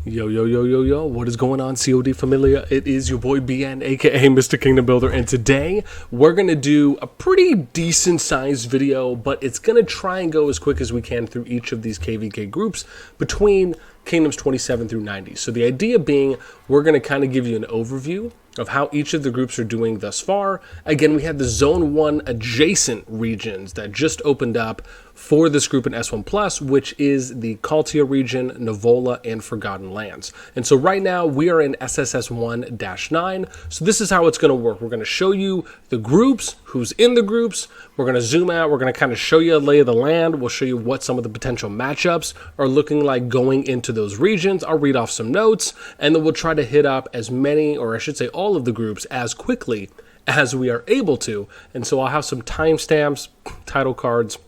Yo, yo, yo, yo, yo, what is going on, CoD Familia? It is your boy BN, aka Mr. Kingdom Builder, and today we're going to do a pretty decent sized video, but it's going to try and go as quick as we can through each of these KvK groups between Kingdoms 27 through 90. So the idea being, we're going to kind of give you an overview of how each of the groups are doing thus far. Again, we had the Zone 1 adjacent regions that just opened up for this group in S1+, which is the Kaltia region, Nivola, and Forgotten Lands. And so right now, we are in SSS 1-9. So this is how it's going to work. We're going to show you the groups, who's in the groups. We're going to zoom out. We're going to kind of show you a lay of the land. We'll show you what some of the potential matchups are looking like going into those regions. I'll read off some notes, and then we'll try to hit up as many, or I should say all of the groups, as quickly as we are able to. And so I'll have some timestamps, title cards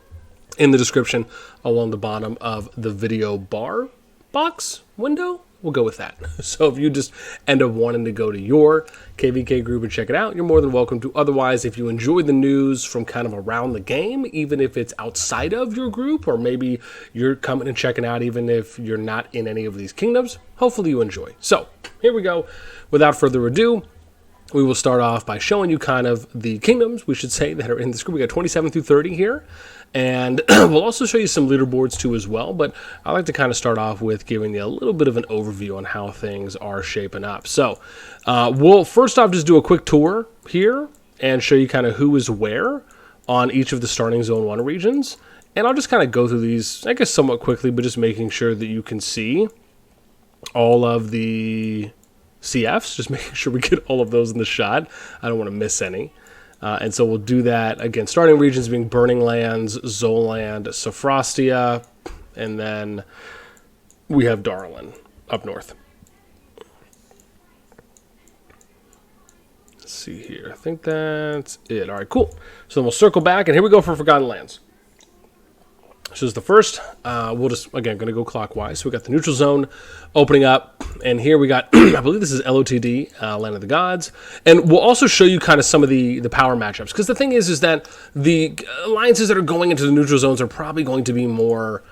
in the description along the bottom of the video bar box window. We'll go with that. So if you just end up wanting to go to your KvK group and check it out, you're more than welcome to. Otherwise, if you enjoy the news from kind of around the game, even if it's outside of your group, or maybe you're coming and checking out even if you're not in any of these kingdoms, hopefully you enjoy. So here we go. Without further ado, we will start off by showing you kind of the kingdoms, we should say, that are in this group. We got 27 through 30 here. And we'll also show you some leaderboards too as well, but I like to kind of start off with giving you a little bit of an overview on how things are shaping up. So we'll first off just do a quick tour here and show you kind of who is where on each of the starting Zone 1 regions. And I'll just kind of go through these, I guess, somewhat quickly, but just making sure that you can see all of the CFs, just making sure we get all of those in the shot. I don't want to miss any. And so we'll do that, again, starting regions being Burning Lands, Zoland, Sophrostia, and then we have Darlin up north. Let's see here. I think that's it. All right, cool. So then we'll circle back, and here we go for Forgotten Lands. So is the first. We'll just, again, going to go clockwise. So we got the neutral zone opening up, and here we got, I believe this is LOTD, Land of the Gods, and we'll also show you kind of some of the power matchups, because the thing is that the alliances that are going into the neutral zones are probably going to be more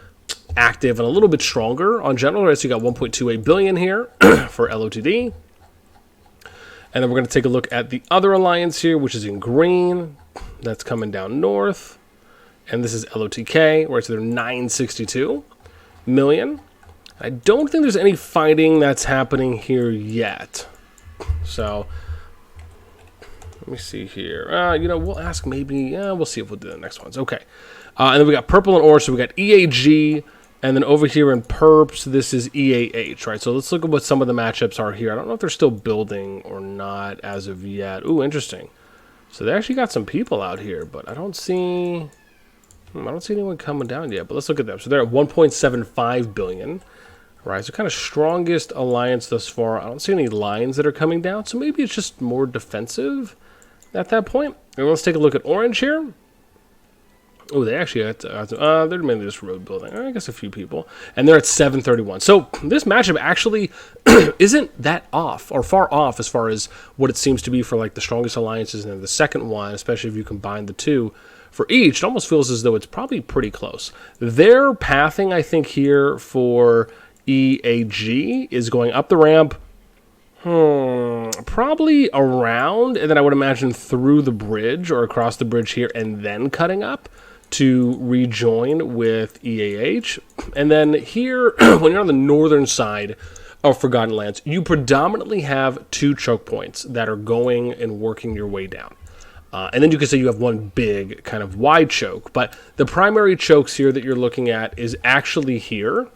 active and a little bit stronger on general, right? So you got 1.28 billion here for LOTD, and then we're going to take a look at the other alliance here, which is in green. That's coming down north. And this is LOTK, where it's their 962 million. I don't think there's any fighting that's happening here yet. So, let me see here. You know, we'll ask maybe, we'll see if we'll do the next ones. Okay. And then we got purple and orange, so we got EAG. And then over here in Perps, this is EAH, right? So let's look at what some of the matchups are here. I don't know if they're still building or not as of yet. Ooh, interesting. So they actually got some people out here, but I don't see anyone coming down yet, but let's look at them. So they're at 1.75 billion, right? So kind of strongest alliance thus far. I don't see any lines that are coming down, so maybe it's just more defensive at that point. And let's take a look at orange here. Oh, they actually they're mainly just road building. I guess a few people. And they're at 731. So this matchup actually isn't that off or far off as far as what it seems to be for like the strongest alliances and then the second one, especially if you combine the two. For each, it almost feels as though it's probably pretty close. Their pathing, I think, here for EAG is going up the ramp, probably around, and then I would imagine through the bridge or across the bridge here, and then cutting up to rejoin with EAH. And then here, when you're on the northern side of Forgotten Lands, you predominantly have two choke points that are going and working your way down. And then you could say you have one big kind of wide choke. But the primary chokes here that you're looking at is actually here.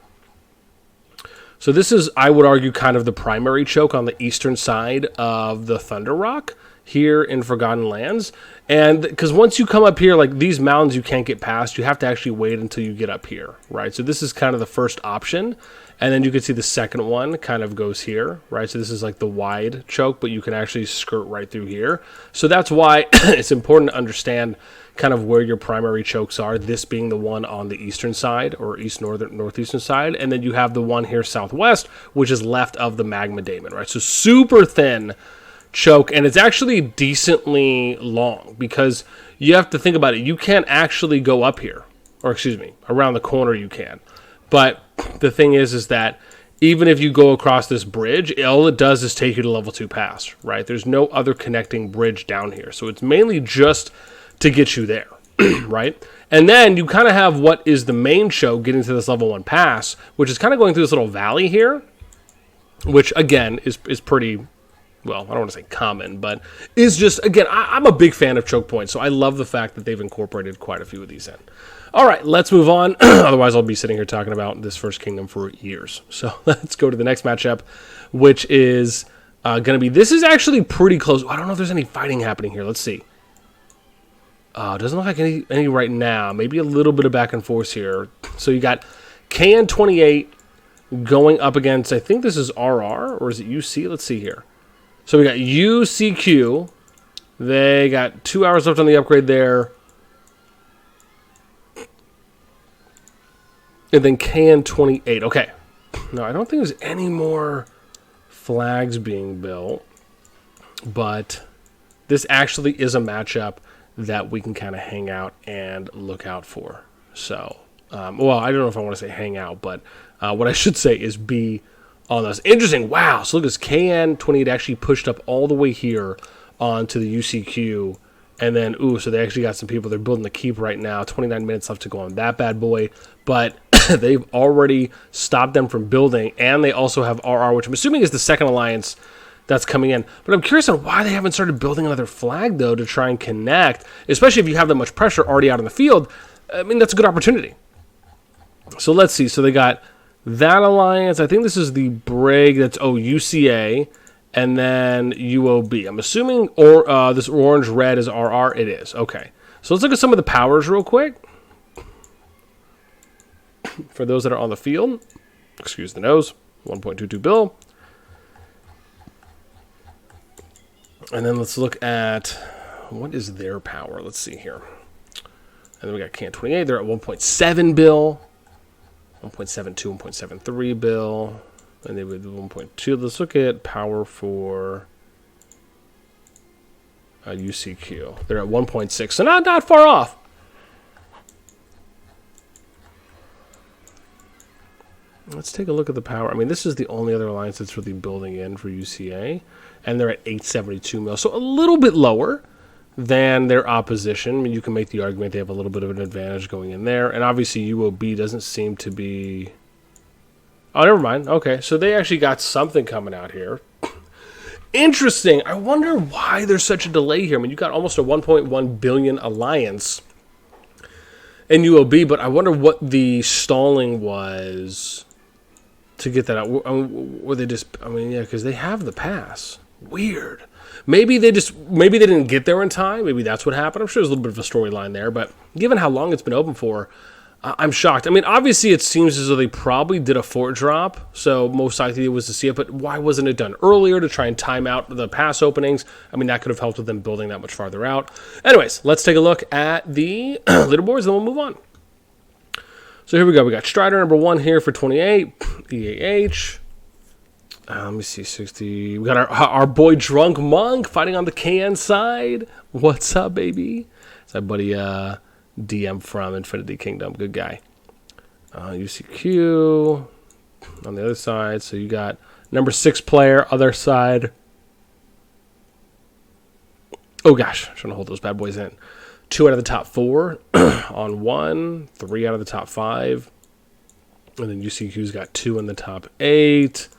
So this is, I would argue, kind of the primary choke on the eastern side of the Thunder Rock here in Forgotten Lands. And because once you come up here, like these mountains you can't get past, you have to actually wait until you get up here, right? So this is kind of the first option. And then you can see the second one kind of goes here, right? So this is like the wide choke, but you can actually skirt right through here. So that's why it's important to understand kind of where your primary chokes are, this being the one on the eastern side or northeastern side. And then you have the one here southwest, which is left of the magma daemon, right? So super thin choke, and it's actually decently long because you have to think about it. You can't actually go up here, or excuse me, around the corner you can. But the thing is that even if you go across this bridge, all it does is take you to level 2 pass, right? There's no other connecting bridge down here. So it's mainly just to get you there, right? And then you kind of have what is the main show getting to this level 1 pass, which is kind of going through this little valley here, which, again, is pretty, well, I don't want to say common, but is just, again, I'm a big fan of choke points, so I love the fact that they've incorporated quite a few of these in. All right, let's move on. Otherwise, I'll be sitting here talking about this first kingdom for years. So let's go to the next matchup, which is going to be, this is actually pretty close. I don't know if there's any fighting happening here. Let's see. Doesn't look like any right now. Maybe a little bit of back and forth here. So you got KN28 going up against, I think this is RR, or is it UC? Let's see here. So we got UCQ. They got 2 hours left on the upgrade there. And then KN28. Okay. No, I don't think there's any more flags being built. But this actually is a matchup that we can kind of hang out and look out for. So, well, I don't know if I want to say hang out, but what I should say is be on those. Interesting. Wow. So look, this KN28 actually pushed up all the way here onto the UCQ. And then, ooh, so they actually got some people. They're building the keep right now. 29 minutes left to go on that bad boy. But they've already stopped them from building. And they also have RR, which I'm assuming is the second alliance that's coming in. But I'm curious on why they haven't started building another flag, though, to try and connect. Especially if you have that much pressure already out in the field. I mean, that's a good opportunity. So let's see. So they got that alliance. I think this is the Brig. That's, UCA. And then UOB. I'm assuming this orange-red is RR. It is. Okay. So let's look at some of the powers real quick. For those that are on the field. Excuse the nose. 1.22 bill. And then let's look at what is their power. Let's see here. And then we got KN28. They're at 1.7 bill. 1.72, 1.73 bill. And they would 1.2. Let's look at power for UCQ. They're at 1.6, so not far off. Let's take a look at the power. I mean, this is the only other alliance that's really building in for UCA, and they're at 872 mil, so a little bit lower than their opposition. I mean, you can make the argument they have a little bit of an advantage going in there, and obviously UOB doesn't seem to be. Oh, never mind. Okay, so they actually got something coming out here. Interesting. I wonder why there's such a delay here. I mean, you got almost a 1.1 billion alliance in UOB, but I wonder what the stalling was to get that out. Were they just? I mean, yeah, because they have the pass. Weird. Maybe they didn't get there in time. Maybe that's what happened. I'm sure there's a little bit of a storyline there, but given how long it's been open for. I'm shocked. I mean, obviously, it seems as though they probably did a fort drop, so most likely it was to see it, but why wasn't it done earlier to try and time out the pass openings? I mean, that could have helped with them building that much farther out. Anyways, let's take a look at the leaderboards, then we'll move on. So here we go. We got Strider number 1 here for 28, EAH. Let me see, 60. We got our boy Drunk Monk fighting on the KN side. What's up, baby? It's our buddy, DM from Infinity Kingdom. Good guy. UCQ on the other side. So you got number 6 player, other side. Oh gosh, I'm trying to hold those bad boys in. 2 out of the top 4 on 1, 3 out of the top 5. And then UCQ's got 2 in the top 8,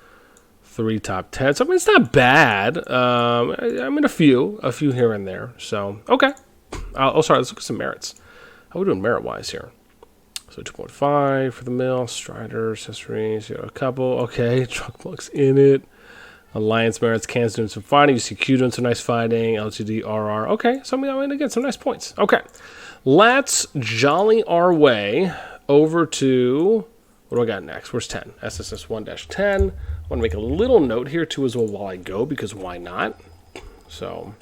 3 top 10. So I mean, it's not bad. I mean, a few here and there. So, okay. Sorry, let's look at some merits. How are we doing merit-wise here? So 2.5 for the mill, Strider, accessories, a couple. Okay, Truck Buck's in it. Alliance merits, Can's doing some fighting. UCQ doing some nice fighting. LTD, RR. Okay, so I mean, again, some nice points. Okay, let's jolly our way over to, what do I got next? Where's 10? SSS 1-10. I want to make a little note here, too, as well while I go, because why not? So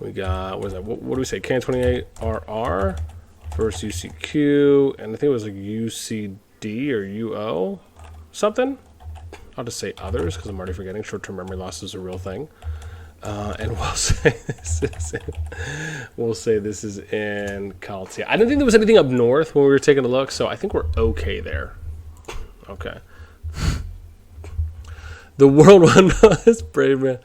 we got, what is that? What do we say? KN28 RR versus UCQ. And I think it was like UCD or UO something. I'll just say others because I'm already forgetting. Short-term memory loss is a real thing. And we'll say this is in Caltia. I didn't think there was anything up north when we were taking a look, so I think we're okay there. Okay. The world one is brave man.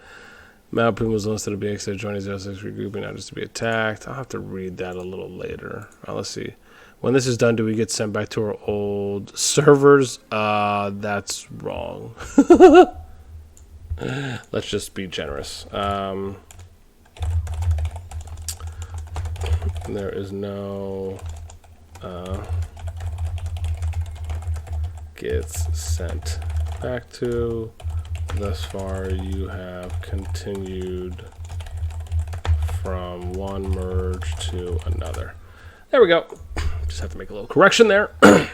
Mount Puma was listed to be exit joining 06 regrouping, not just to be attacked. I'll have to read that a little later. Let's see. When this is done, do we get sent back to our old servers? That's wrong. Let's just be generous. There is no gets sent back to. Thus far, you have continued from one merge to another. There we go. Just have to make a little correction there. All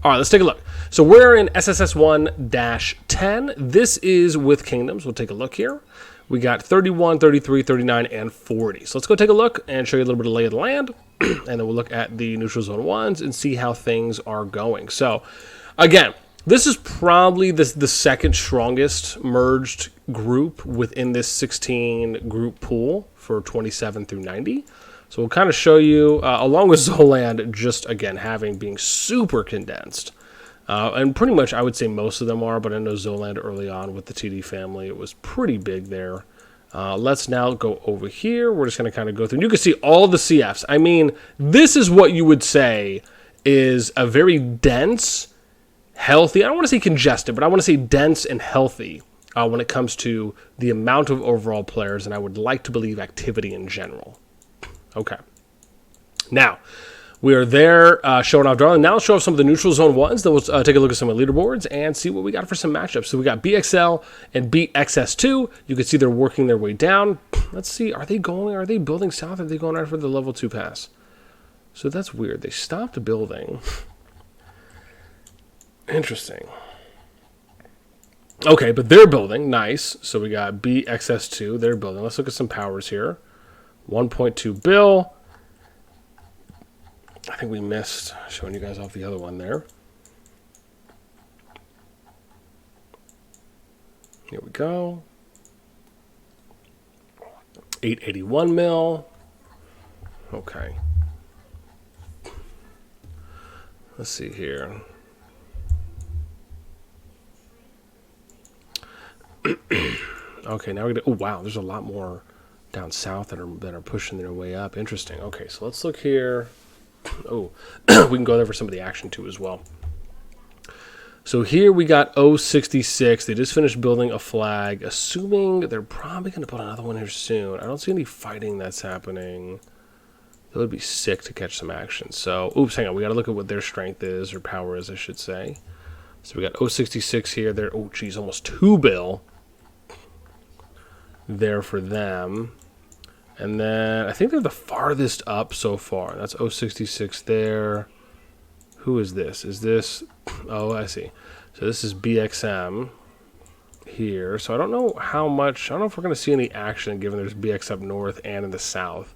right, let's take a look. So we're in SSS 1-10. This is with kingdoms. We'll take a look here. We got 31, 33, 39, and 40. So let's go take a look and show you a little bit of lay of the land. And then we'll look at the neutral zone 1s and see how things are going. So again, this is probably the second strongest merged group within this 16 group pool for 27 through 90. So we'll kind of show you, along with Zoland, just again being super condensed. And pretty much I would say most of them are, but I know Zoland early on with the TD family, it was pretty big there. Let's now go over here. We're just going to kind of go through. And you can see all the CFs. I mean, this is what you would say is a very dense, healthy, I don't want to say congested, but I want to say dense and healthy when it comes to the amount of overall players, and I would like to believe activity in general. Okay. Now, we are there showing off drawing. Now let's show off some of the neutral zone 1s. Then we'll take a look at some of the leaderboards and see what we got for some matchups. So we got BXL and BXS2. You can see they're working their way down. Let's see, are they building south? Or are they going right for the level 2 pass? So that's weird. They stopped building. Interesting. Okay, but they're building. Nice. So we got BXS2. They're building. Let's look at some powers here. 1.2 bill. I think we missed showing you guys off the other one there. Here we go. 881 mil. Okay. Let's see here. Okay, now we're gonna. Oh wow, there's a lot more down south that are pushing their way up. Interesting. Okay, so let's look here. Oh, we can go there for some of the action too as well. So here we got 066. They just finished building a flag, assuming they're probably going to put another one here soon. I don't see any fighting that's happening. That would be sick to catch some action. So, oops, hang on. We got to look at what their strength is, or power is, I should say. So we got 066 here. They're, oh, geez, almost 2 bill there for them. And then I think they're the farthest up so far. That's 066 there. Who is this? Is this... Oh, I see. So this is BXM here. So I don't know how much... I don't know if we're going to see any action given there's BX up north and in the south.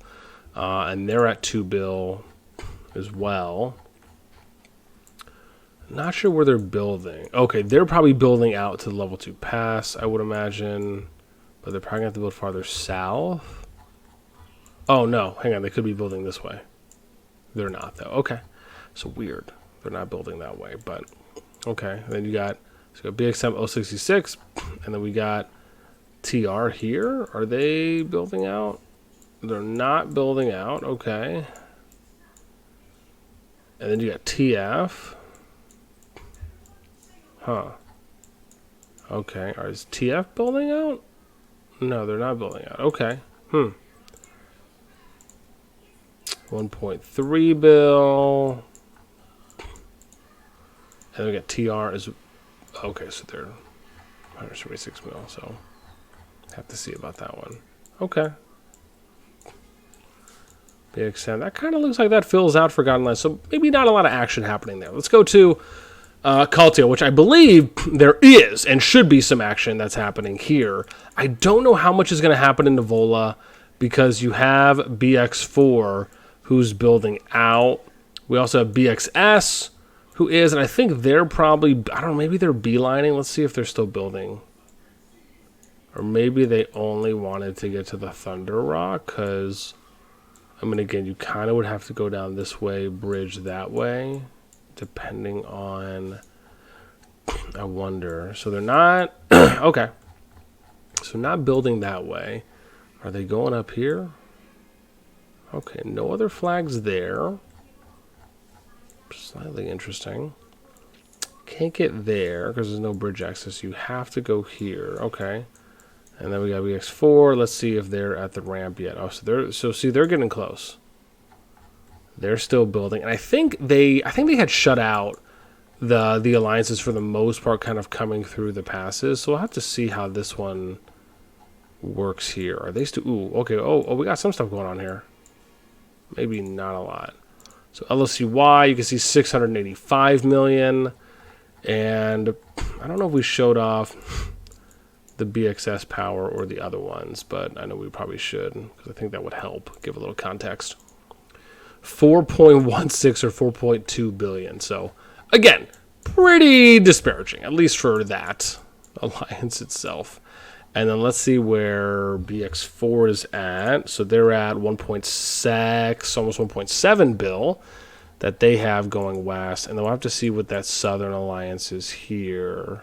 And they're at 2 bill as well. Not sure where they're building. Okay, they're probably building out to the level 2 pass, I would imagine. But they're probably going to have to build farther south. Oh, no. Hang on. They could be building this way. They're not, though. Okay. So weird. They're not building that way, but okay. And then you got, so you got BXM 066, and then we got TR here. Are they building out? They're not building out. Okay. And then you got TF. Huh. Okay. Is TF building out? No, they're not building out. Okay. 1.3 bill. And then we got TR is okay, so they're 176 mil, so have to see about that one. Okay. BXM, that kind of looks like that fills out Forgotten Lands, so maybe not a lot of action happening there. Let's go to Kaltio, which I believe there is and should be some action that's happening here. I don't know how much is going to happen in Nivola because you have BX4 who's building out. We also have BXS who is, and I think they're probably, I don't know, maybe they're beelining. Let's see if they're still building. Or maybe they only wanted to get to the Thunder Rock because, I mean, again, you kind of would have to go down this way, bridge that way, depending on I wonder. So they're not... okay. So not building that way. Are they going up here? Okay, no other flags there. Slightly interesting. Can't get there because there's no bridge access. You have to go here. Okay. And then we got BX4. Let's see if they're at the ramp yet. Oh, so they're getting close. They're still building. And I think they had shut out the alliances for the most part, kind of coming through the passes. So we'll have to see how this one works here. Are they still... ooh, okay. Oh, we got some stuff going on here. Maybe not a lot. So LOCY, you can see 685 million. And I don't know if we showed off the BXS power or the other ones, but I know we probably should, because I think that would help give a little context. 4.16 or 4.2 billion. So again, pretty disparaging, at least for that alliance itself. And then let's see where BX4 is at. So they're at 1.6, almost 1.7 bill that they have going west. And then we'll have to see what that Southern Alliance is here.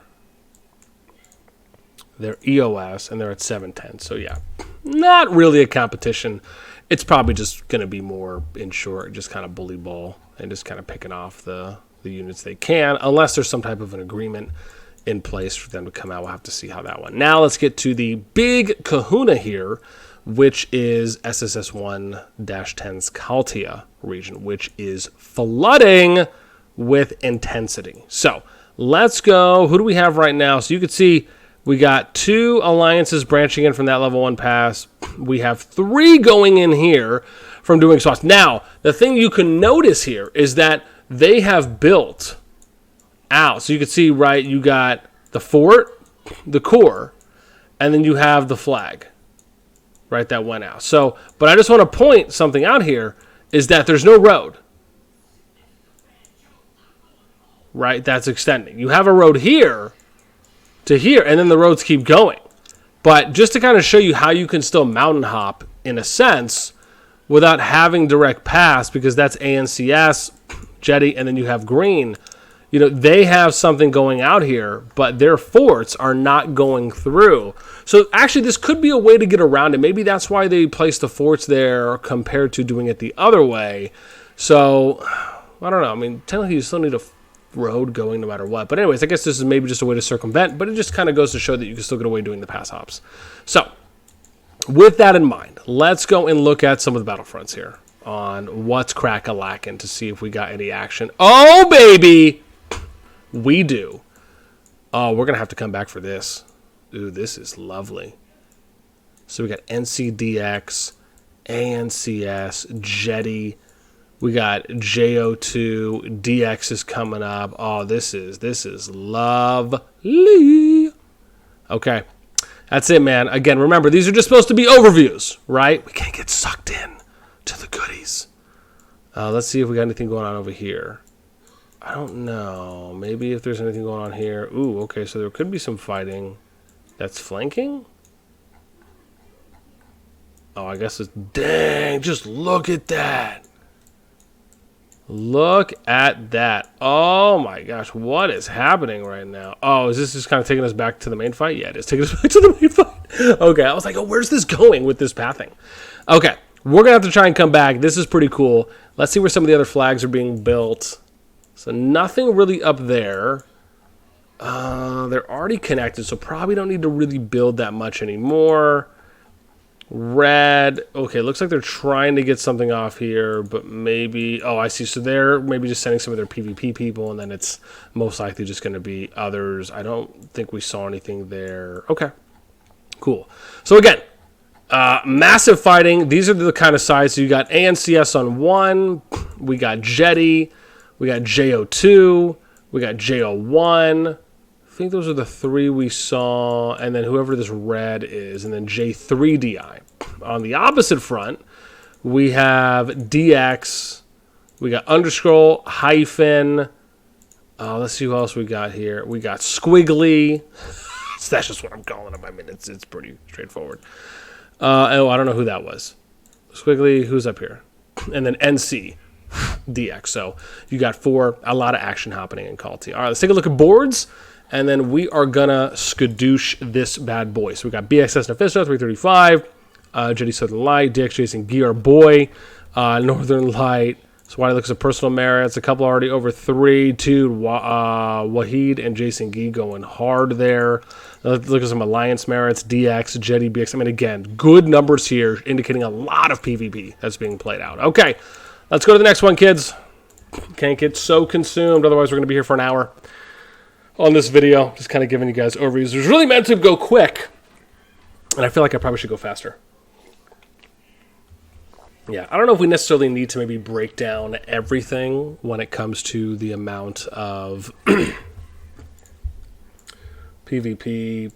They're EOS, and they're at 710. So yeah, not really a competition. It's probably just going to be more, in short, just kind of bully ball and just kind of picking off the units they can, unless there's some type of an agreement in place for them to come out. We'll have to see how that one. Now let's get to the big kahuna here, which is SSS1-10's Kaltia region, which is flooding with intensity. So let's go. Who do we have right now? So you can see we got 2 alliances branching in from that level 1 pass. We have 3 going in here from doing sauce. Now, the thing you can notice here is that they have built out. So you can see, right, you got the fort, the core, and then you have the flag, right, that went out. So, but I just want to point something out here is that there's no road, right, that's extending. You have a road here to here, and then the roads keep going. But just to kind of show you how you can still mountain hop, in a sense, without having direct pass, because that's ANCS, Jetty, and then you have green. You know, they have something going out here, but their forts are not going through. So actually, this could be a way to get around it. Maybe that's why they placed the forts there compared to doing it the other way. So, I don't know. I mean, technically, you still need a road going no matter what. But anyways, I guess this is maybe just a way to circumvent, but it just kind of goes to show that you can still get away doing the pass hops. So, with that in mind, let's go and look at some of the battlefronts here on what's crack-a-lackin' to see if we got any action. Oh, baby! We do. Oh, we're going to have to come back for this. Ooh, this is lovely. So we got NCDX, ANCS, Jetty. We got JO2, DX is coming up. Oh, this is lovely. Okay. That's it, man. Again, remember, these are just supposed to be overviews, right? We can't get sucked in to the goodies. Let's see if we got anything going on over here. I don't know. Maybe if there's anything going on here. Ooh, okay, so there could be some fighting. That's flanking? Oh, I guess it's... Dang, just look at that. Look at that. Oh my gosh, what is happening right now? Oh, is this just kind of taking us back to the main fight? Yeah, it is taking us back to the main fight. Okay, I was like, oh, where's this going with this pathing? Okay, we're going to have to try and come back. This is pretty cool. Let's see where some of the other flags are being built. So nothing really up there. They're already connected, so probably don't need to really build that much anymore. Red. Okay, looks like they're trying to get something off here, but maybe... Oh, I see. So they're maybe just sending some of their PvP people, and then it's most likely just going to be others. I don't think we saw anything there. Okay, cool. So again, massive fighting. These are the kind of size. So you got ANCS on 1. We got Jetty. We got JO2. We got JO1. I think those are the 3 we saw, and then whoever this red is, and then J3DI. On the opposite front, we have DX, we got underscroll, hyphen, let's see who else we got here. We got squiggly. So that's just what I'm calling them. I mean, it's pretty straightforward. Oh, I don't know who that was. Squiggly, who's up here? And then NC. DX. So you got 4, a lot of action happening in Kalti. All right, let's take a look at boards And then we are gonna skadoosh this bad boy. So we got BXS Nefista, 335, Jetty Southern Light, DX Jason Gee, our boy, Northern Light. So why looks at personal merits, a couple already over 3, 2, Wahid and Jason Gee going hard there. Let's look at some alliance merits, DX, Jetty, BX. I mean, again, good numbers here, indicating a lot of PvP that's being played out. Okay, let's go to the next one, kids. Can't get so consumed, otherwise we're going to be here for an hour on this video. Just kind of giving you guys overviews. It was really meant to go quick, and I feel like I probably should go faster. Yeah, I don't know if we necessarily need to maybe break down everything when it comes to the amount of PvP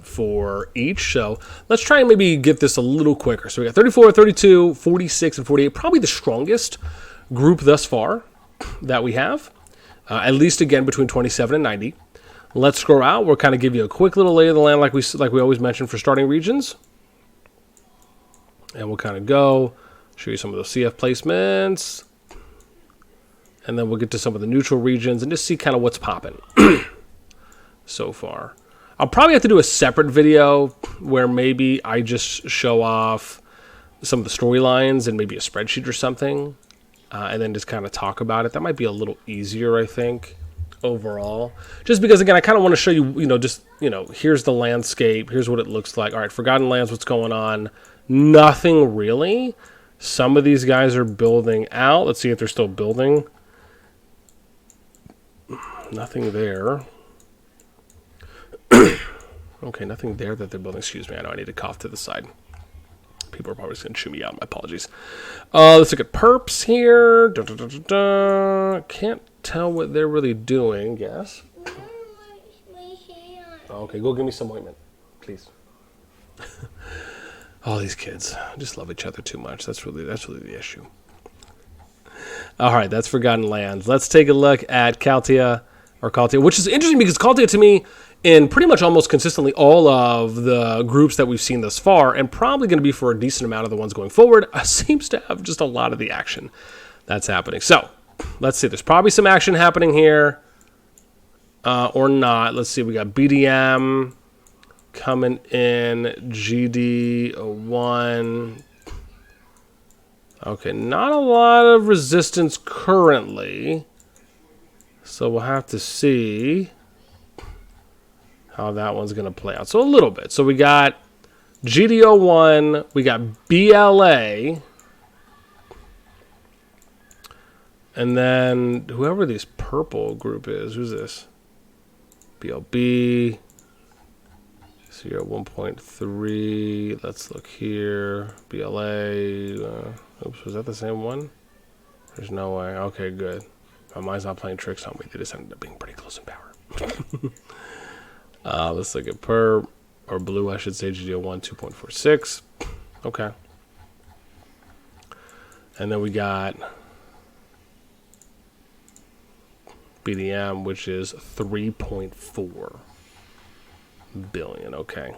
for each. So let's try and maybe get this a little quicker. So we got 34, 32, 46, and 48. Probably the strongest group thus far that we have. At least, again, between 27 and 90. Let's scroll out. We'll kind of give you a quick little lay of the land like we always mention for starting regions. And we'll kind of go. Show you some of those CF placements. And then we'll get to some of the neutral regions and just see kind of what's popping so far. I'll probably have to do a separate video where maybe I just show off some of the storylines and maybe a spreadsheet or something. And then just kind of talk about it. That might be a little easier, I think, overall. Just because, again, I kind of want to show you, here's the landscape. Here's what it looks like. All right, Forgotten Lands, what's going on? Nothing really. Some of these guys are building out. Let's see if they're still building. Nothing there. Okay, nothing there that they're building. Excuse me, I know I need to cough to the side. People are probably just going to chew me out. My apologies. Let's look at perps here. Can't tell what they're really doing, yes. Okay, go give me some ointment, please. All these kids just love each other too much. That's really the issue. All right, that's Forgotten Lands. Let's take a look at Kaltia, which is interesting because Kaltia, to me, in pretty much almost consistently all of the groups that we've seen thus far, and probably going to be for a decent amount of the ones going forward, seems to have just a lot of the action that's happening. So let's see. There's probably some action happening here or not. Let's see. We got BDM coming in, GD01. Okay, not a lot of resistance currently. So we'll have to see how that one's going to play out. So a little bit. So we got GD01, we got BLA, and then whoever this purple group is, who's this? BLB. So you're at 1.3. Let's look here. BLA. Oops, was that the same one? There's no way. Okay, good. My mind's not playing tricks on me. They just ended up being pretty close in power. Let's look at perp, or blue, I should say, GD01, 2.46. Okay. And then we got BDM, which is 3.4 billion. Okay.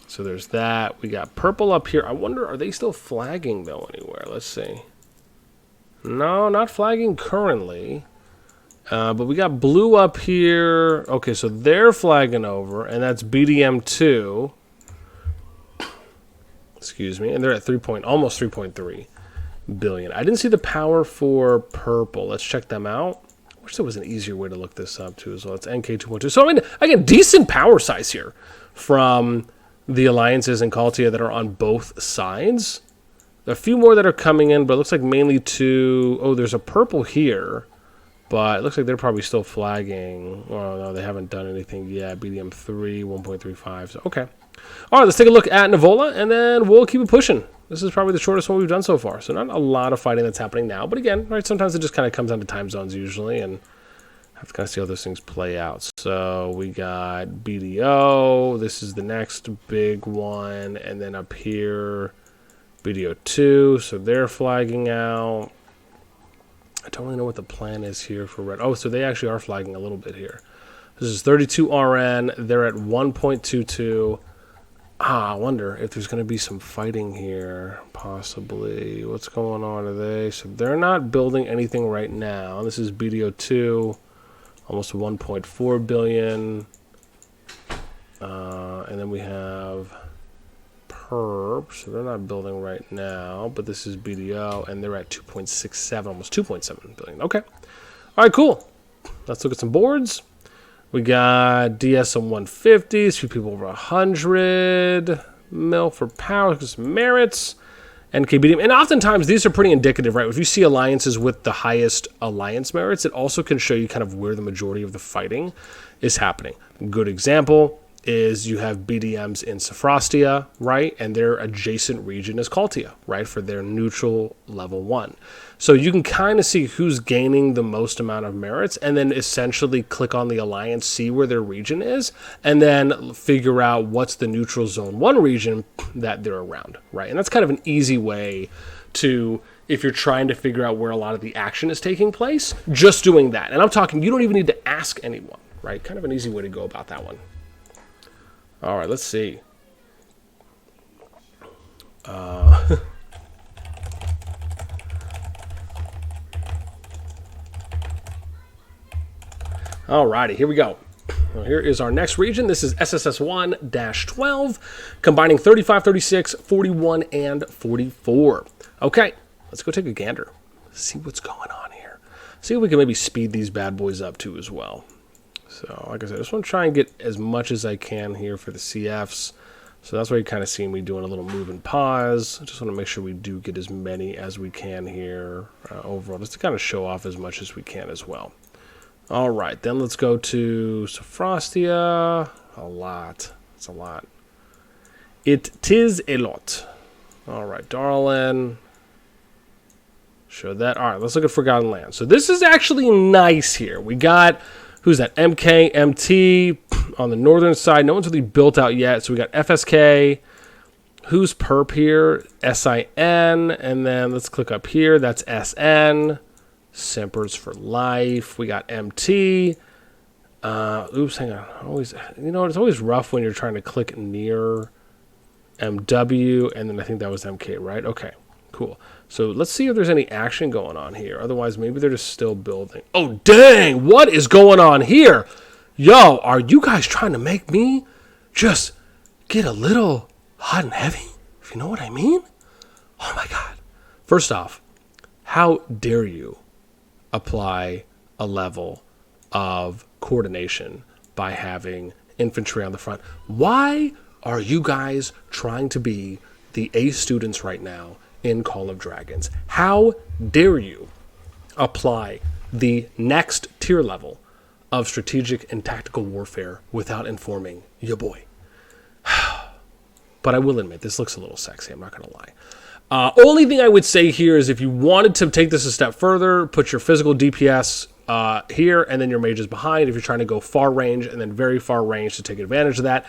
So there's that. We got purple up here. I wonder, are they still flagging, though, anywhere? Let's see. No, not flagging currently. But we got blue up here. Okay, so they're flagging over, and that's BDM2. Excuse me. And they're at almost 3.3 billion. I didn't see the power for purple. Let's check them out. I wish there was an easier way to look this up, too, as well. It's NK2.2. So, I mean, again, decent power size here from the alliances and Kaltia that are on both sides. There are a few more that are coming in, but it looks like mainly two. Oh, there's a purple here. But it looks like they're probably still flagging. Oh, no, they haven't done anything yet. BDM 3, 1.35. So, okay. All right, let's take a look at Nivola, and then we'll keep it pushing. This is probably the shortest one we've done so far. So not a lot of fighting that's happening now. But again, right, sometimes it just kind of comes down to time zones usually, and I have to kind of see how those things play out. So we got BDO. This is the next big one. And then up here, BDO 2. So they're flagging out. I don't really know what the plan is here for red. Oh, so they actually are flagging a little bit here. This is 32 RN. They're at 1.22. I wonder if there's going to be some fighting here, possibly. What's going on? Are they? So they're not building anything right now. This is BDO2. almost 1.4 billion. And then we have Perp, so they're not building right now, but this is BDO, and they're at 2.67, almost 2.7 billion. Okay. All right, cool. Let's look at some boards. We got DS on 150, a few people over 100 mil for power, because merits, and KBD. And oftentimes, these are pretty indicative, right? If you see alliances with the highest alliance merits, it also can show you kind of where the majority of the fighting is happening. Good example is you have BDMs in Sophrostia, right? And their adjacent region is Caltia, right? For their neutral level 1. So you can kind of see who's gaining the most amount of merits and then essentially click on the alliance, see where their region is, and then figure out what's the neutral zone 1 region that they're around, right? And that's kind of an easy way to, if you're trying to figure out where a lot of the action is taking place, just doing that. And I'm talking, you don't even need to ask anyone, right? Kind of an easy way to go about that one. All right, let's see. All righty, here we go. Well, here is our next region. This is SSS1-12, combining 35, 36, 41, and 44. Okay, let's go take a gander. See what's going on here. See if we can maybe speed these bad boys up too as well. So, like I said, I just want to try and get as much as I can here for the CFs. So that's why you kind of see me doing a little move and pause. I just want to make sure we do get as many as we can here overall, just to kind of show off as much as we can as well. All right, then let's go to Sophrostia. A lot. It's a lot. Tis a lot. All right, Darlin. Show that. All right, let's look at Forgotten Land. So this is actually nice here. We got... Who's that? MK, MT on the northern side. No one's really built out yet. So we got FSK. Who's Perp here? SIN. And then let's click up here. That's SN. Sempers for life. We got MT. Oops, hang on. Always, you know, it's always rough when you're trying to click near MW. And then I think that was MK, right? Okay, cool. So let's see if there's any action going on here. Otherwise, maybe they're just still building. Oh, dang! What is going on here? Yo, are you guys trying to make me just get a little hot and heavy? If you know what I mean? Oh, my God. First off, how dare you apply a level of coordination by having infantry on the front? Why are you guys trying to be the A students right now in Call of Dragons? How dare you apply the next tier level of strategic and tactical warfare without informing your boy? But I will admit, this looks a little sexy, I'm not going to lie. Only thing I would say here is if you wanted to take this a step further, put your physical DPS here, and then your mages behind if you're trying to go far range, and then very far range to take advantage of that.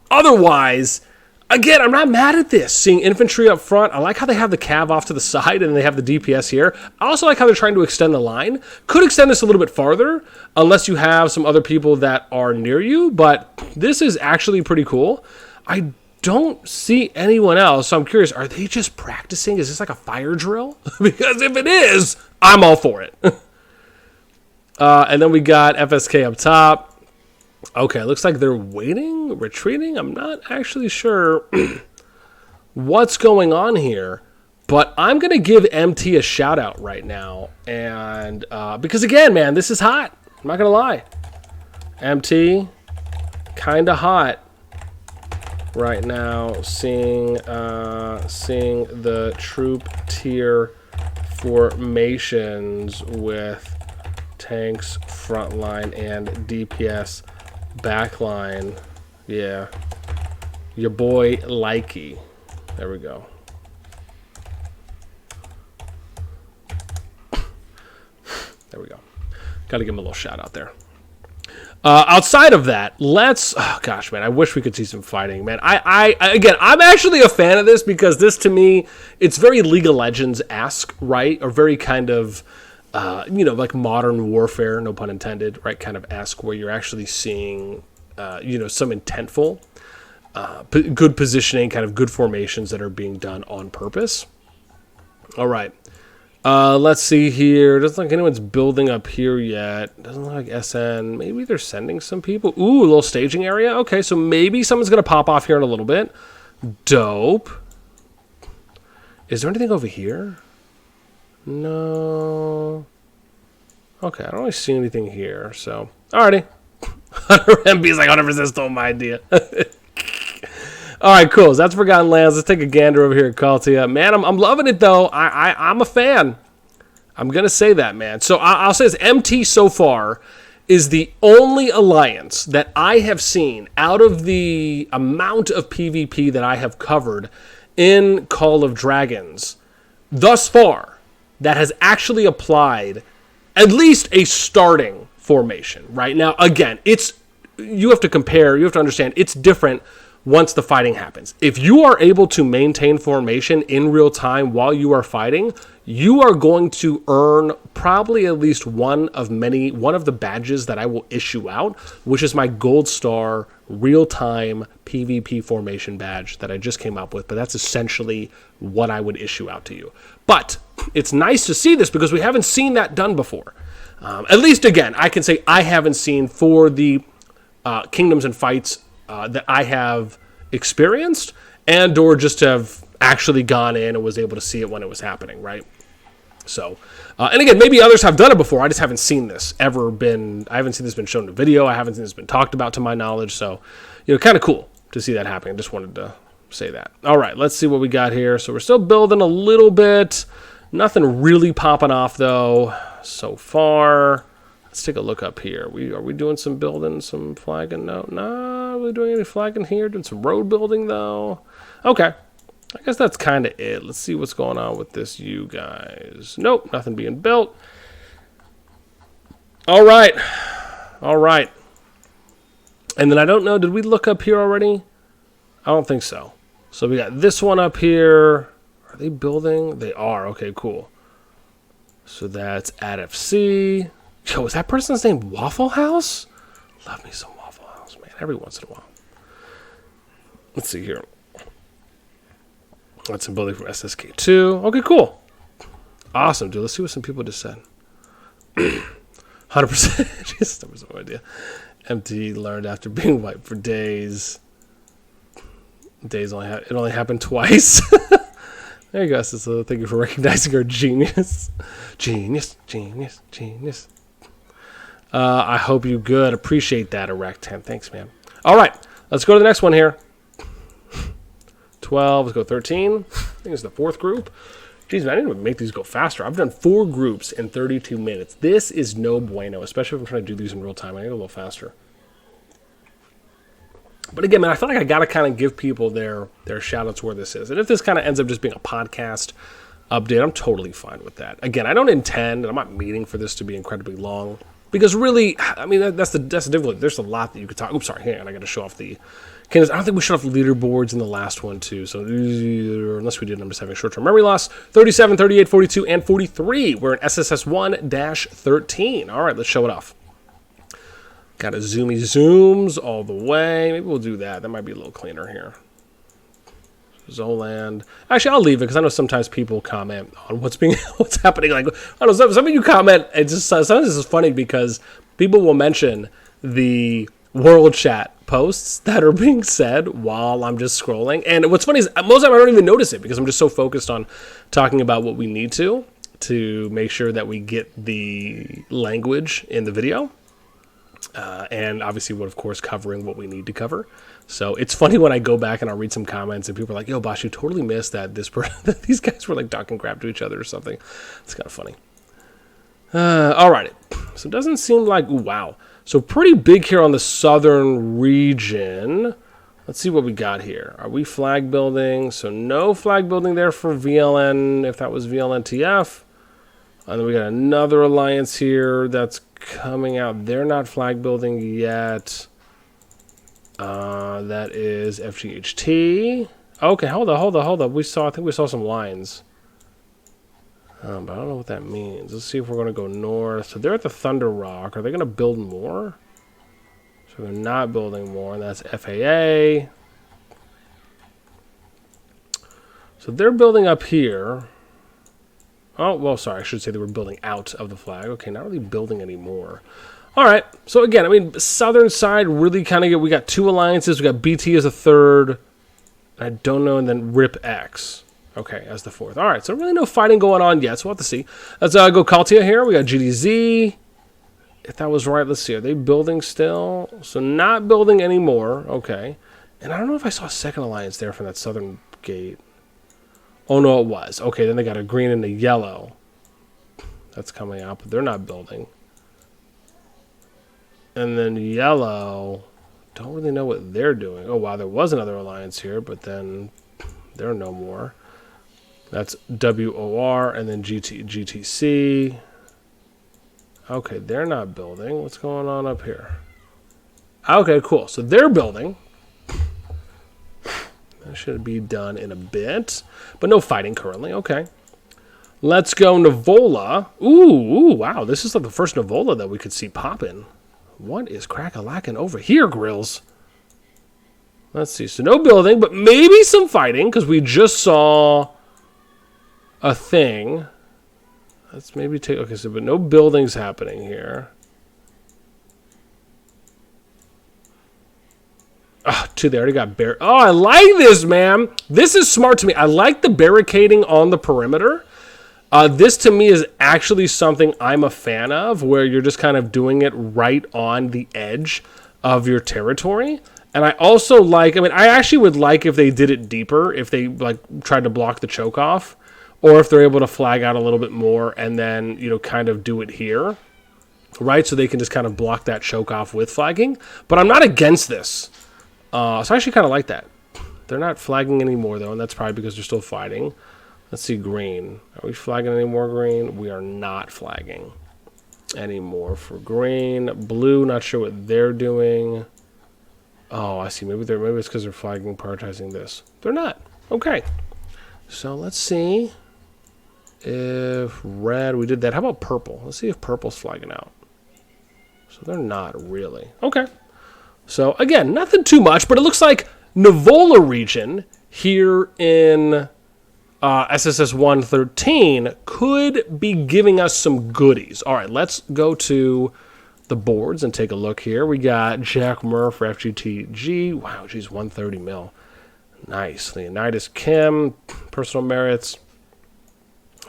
Otherwise... Again, I'm not mad at this. Seeing infantry up front, I like how they have the cav off to the side and they have the DPS here. I also like how they're trying to extend the line. Could extend this a little bit farther, unless you have some other people that are near you, but this is actually pretty cool. I don't see anyone else, so I'm curious, are they just practicing? Is this like a fire drill? Because if it is, I'm all for it. And then we got FSK up top. Okay, looks like they're waiting, retreating. I'm not actually sure what's going on here, but I'm going to give MT a shout out right now. And because again, man, this is hot. I'm not going to lie. MT, kind of hot right now, seeing the troop tier formations with tanks frontline and DPS backline. Yeah, your boy Likey. There we go. There we go. Got to give him a little shout out there. Outside of that, let's... Oh, gosh, man, I wish we could see some fighting, man. Again, I'm actually a fan of this because this, to me, it's very League of Legends-esque, right? Or very kind of... you know, like modern warfare, no pun intended, right, kind of esque, where you're actually seeing, you know, some intentful, good positioning, kind of good formations that are being done on purpose. All right. Let's see here. Doesn't look like anyone's building up here yet. Doesn't look like SN. Maybe they're sending some people. Ooh, a little staging area. Okay, so maybe someone's going to pop off here in a little bit. Dope. Is there anything over here? No. Okay, I don't really see anything here, so. Alrighty. MB's like 100% stole my idea. Alright, cool. So that's Forgotten Lands. Let's take a gander over here at Kaltia. Man, I'm loving it, though. I'm a fan. I'm going to say that, man. So I'll say this. MT so far is the only alliance that I have seen out of the amount of PvP that I have covered in Call of Dragons thus far that has actually applied at least a starting formation. Right now, again, you have to compare, you have to understand, it's different once the fighting happens. If you are able to maintain formation in real time while you are fighting, you are going to earn probably at least one of the badges that I will issue out, which is my gold star real-time PvP formation badge that I just came up with, but that's essentially what I would issue out to you. But it's nice to see this because we haven't seen that done before. At least, again, I can say I haven't seen for the kingdoms and fights that I have experienced, and or just have actually gone in and was able to see it when it was happening, right? So, and again, maybe others have done it before. I just haven't seen this I haven't seen this been shown in a video. I haven't seen this been talked about to my knowledge. So, kind of cool to see that happening. I just wanted to say that. All right, let's see what we got here. So we're still building a little bit. Nothing really popping off, though, so far. Let's take a look up here. Are we doing some building, some flagging? No, not really doing any flagging here. Doing some road building, though. Okay. I guess that's kind of it. Let's see what's going on with this, you guys. Nope, nothing being built. All right. All right. And then I don't know, did we look up here already? I don't think so. So we got this one up here. Are they building? They are. Okay, cool. So that's at FC. Yo, is that person's name Waffle House? Love me some Waffle House, man. Every once in a while. Let's see here. That's some building from SSK2. Okay, cool. Awesome, dude. Let's see what some people just said. 100%. Just, that was no idea. MT learned after being wiped for days. It only happened twice. There you go, so thank you for recognizing our genius. Genius. I hope you good. Appreciate that, Erect10. Thanks, man. All right, let's go to the next one here. 12, let's go 13. I think it's the fourth group. Jeez, man, I need to make these go faster. I've done 4 groups in 32 minutes. This is no bueno, especially if I'm trying to do these in real time. I need a little faster. But again, man, I feel like I got to kind of give people their shout-outs where this is. And if this kind of ends up just being a podcast update, I'm totally fine with that. Again, I don't intend, and I'm not meaning for this to be incredibly long. Because really, I mean, that's the difficulty. There's a lot that you could talk. Oops, sorry, hang on, I got to show off the... I don't think we showed off leaderboards in the last one, too. So, unless we did number 7, short-term memory loss. 37, 38, 42, and 43. We're in SSS 1-13. All right, let's show it off. Got a zooms all the way. Maybe we'll do that. That might be a little cleaner here. Zoland. Actually, I'll leave it because I know sometimes people comment on what's happening. Like, I don't know, some of you comment. It's just sometimes this is funny because people will mention the world chat posts that are being said while I'm just scrolling. And what's funny is most of the time I don't even notice it because I'm just so focused on talking about what we need to make sure that we get the language in the video. And obviously, of course, covering what we need to cover. So it's funny when I go back and I'll read some comments and people are like, yo, boss, you totally missed that that these guys were like talking crap to each other or something. It's kind of funny. All right. So it doesn't seem like, ooh, wow. So pretty big here on the southern region. Let's see what we got here. Are we flag building? So no flag building there for VLN, if that was VLNTF. And then we got another alliance here that's coming out. They're not flag building yet. That is FGHT. Okay, hold on. I think we saw some lines. But I don't know what that means. Let's see if we're going to go north. So they're at the Thunder Rock. Are they going to build more? So they're not building more, and that's FAA. So they're building up here. Oh, well, sorry. I should say they were building out of the flag. Okay, not really building anymore. All right. So, again, I mean, southern side really kind of we got 2 alliances. We got BT as a 3rd. I don't know. And then RIP X. Okay, as the 4th. All right. So, really no fighting going on yet. So, we'll have to see. Let's go Kaltia here. We got GDZ. If that was right, let's see. Are they building still? So, not building anymore. Okay. And I don't know if I saw a second alliance there from that southern gate. Oh, no, it was. Okay, then they got a green and a yellow. That's coming out, but they're not building. And then yellow, don't really know what they're doing. Oh, wow, there was another alliance here, but then they're no more. That's WOR and then GTC. Okay, they're not building. What's going on up here? Okay, cool. So they're building. That should be done in a bit. But no fighting currently. Okay. Let's go Navola. Ooh, wow. This is like the first Navola that we could see popping. What is crack-a-lackin' over here, Grills? Let's see. So no building, but maybe some fighting, because we just saw a thing. Let's maybe take... Okay, so but no buildings happening here. Oh, they already got Oh, I like this, man. This is smart to me. I like the barricading on the perimeter. This, to me, is actually something I'm a fan of, where you're just kind of doing it right on the edge of your territory. And I also like... I mean, I actually would like if they did it deeper, if they, like, tried to block the choke off, or if they're able to flag out a little bit more and then, you know, kind of do it here, right? So they can just kind of block that choke off with flagging. But I'm not against this. So I actually kind of like that. They're not flagging anymore, though, and that's probably because they're still fighting. Let's see, green. Are we flagging any more green? We are not flagging anymore for green. Blue, not sure what they're doing. Oh, I see. Maybe it's because they're flagging, prioritizing this. They're not. Okay. So let's see if red, we did that. How about purple? Let's see if purple's flagging out. So they're not really. Okay. So, again, nothing too much, but it looks like Navola region here in SSS 113 could be giving us some goodies. All right, let's go to the boards and take a look here. We got Jack Murr for FGTG. Wow, geez, 130 mil. Nice. Leonidas Kim, personal merits.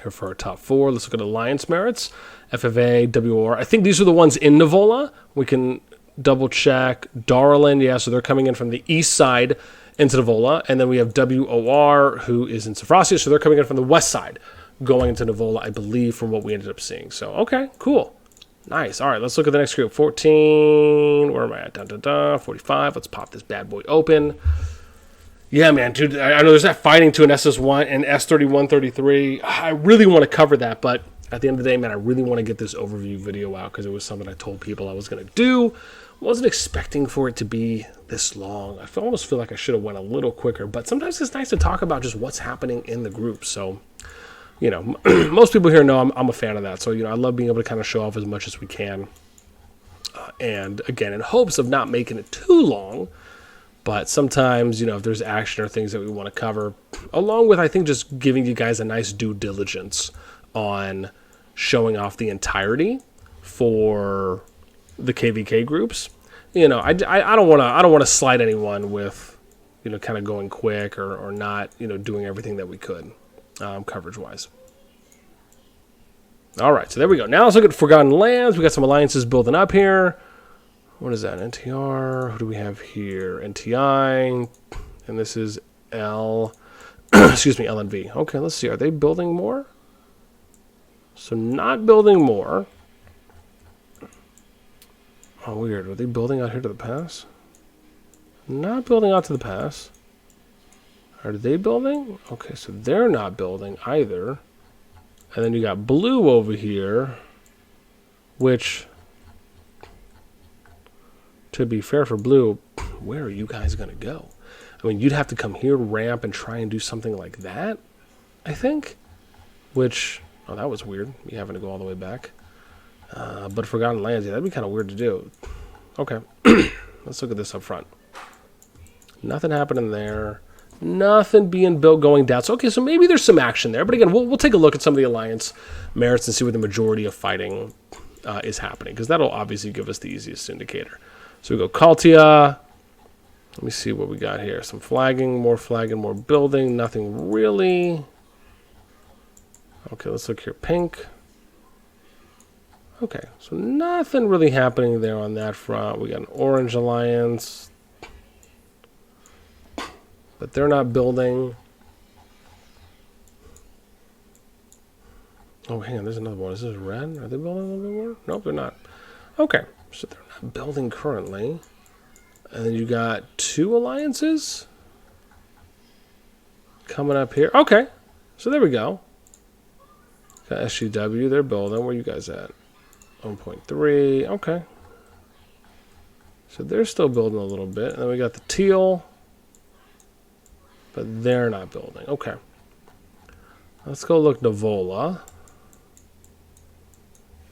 Here for our top 4. Let's look at Alliance merits. FFA, WR. I think these are the ones in Navola. We can... double check. Darlin, yeah, so they're coming in from the east side into Navola. And then we have WOR, who is in Safrasia, so they're coming in from the west side, going into Navola, I believe, from what we ended up seeing. So, okay, cool. Nice. All right, let's look at the next group. 14. Where am I at? 45. Let's pop this bad boy open. Yeah, man, dude, I know there's that fighting to an SS1 and S3133. I really want to cover that, but at the end of the day, man, I really want to get this overview video out because it was something I told people I was going to do. Wasn't expecting for it to be this long. I almost feel like I should have went a little quicker, but sometimes it's nice to talk about just what's happening in the group. So, you know, most people here know I'm a fan of that. So, you know, I love being able to kind of show off as much as we can. And again, in hopes of not making it too long, but sometimes, you know, if there's action or things that we want to cover, along with, I think, just giving you guys a nice due diligence on showing off the entirety for the KvK groups. You know, I don't want to slight anyone with, you know, kind of going quick or not, you know, doing everything that we could coverage wise. All right, so there we go. Now let's look at Forgotten Lands. We got some alliances building up here. What is that? NTR. Who do we have here? NTI. And this is L. Excuse me, LNV. Okay, let's see. Are they building more? So not building more. Oh, weird. Are they building out here to the pass? Not building out to the pass. Are they building? Okay, so they're not building either. And then you got blue over here, which, to be fair for blue, where are you guys going to go? I mean, you'd have to come here, ramp, and try and do something like that, I think. Which, oh, that was weird, me having to go all the way back. But Forgotten Lands, yeah, that'd be kind of weird to do. Okay, let's look at this up front. Nothing happening there. Nothing being built going down. So, okay, so maybe there's some action there. But again, we'll take a look at some of the alliance merits and see where the majority of fighting is happening, because that'll obviously give us the easiest indicator. So we go Kaltia. Let me see what we got here. Some flagging, more building. Nothing really. Okay, let's look here. Pink. Okay, so nothing really happening there on that front. We got an orange alliance, but they're not building. Oh, hang on, there's another one. Is this red? Are they building a little bit more? Nope, they're not. Okay, so they're not building currently. And then you got 2 alliances coming up here. Okay, so there we go. Got SGW, they're building. Where you guys at? 1.3, okay. So they're still building a little bit. And then we got the teal, but they're not building. Okay. Let's go look Navola.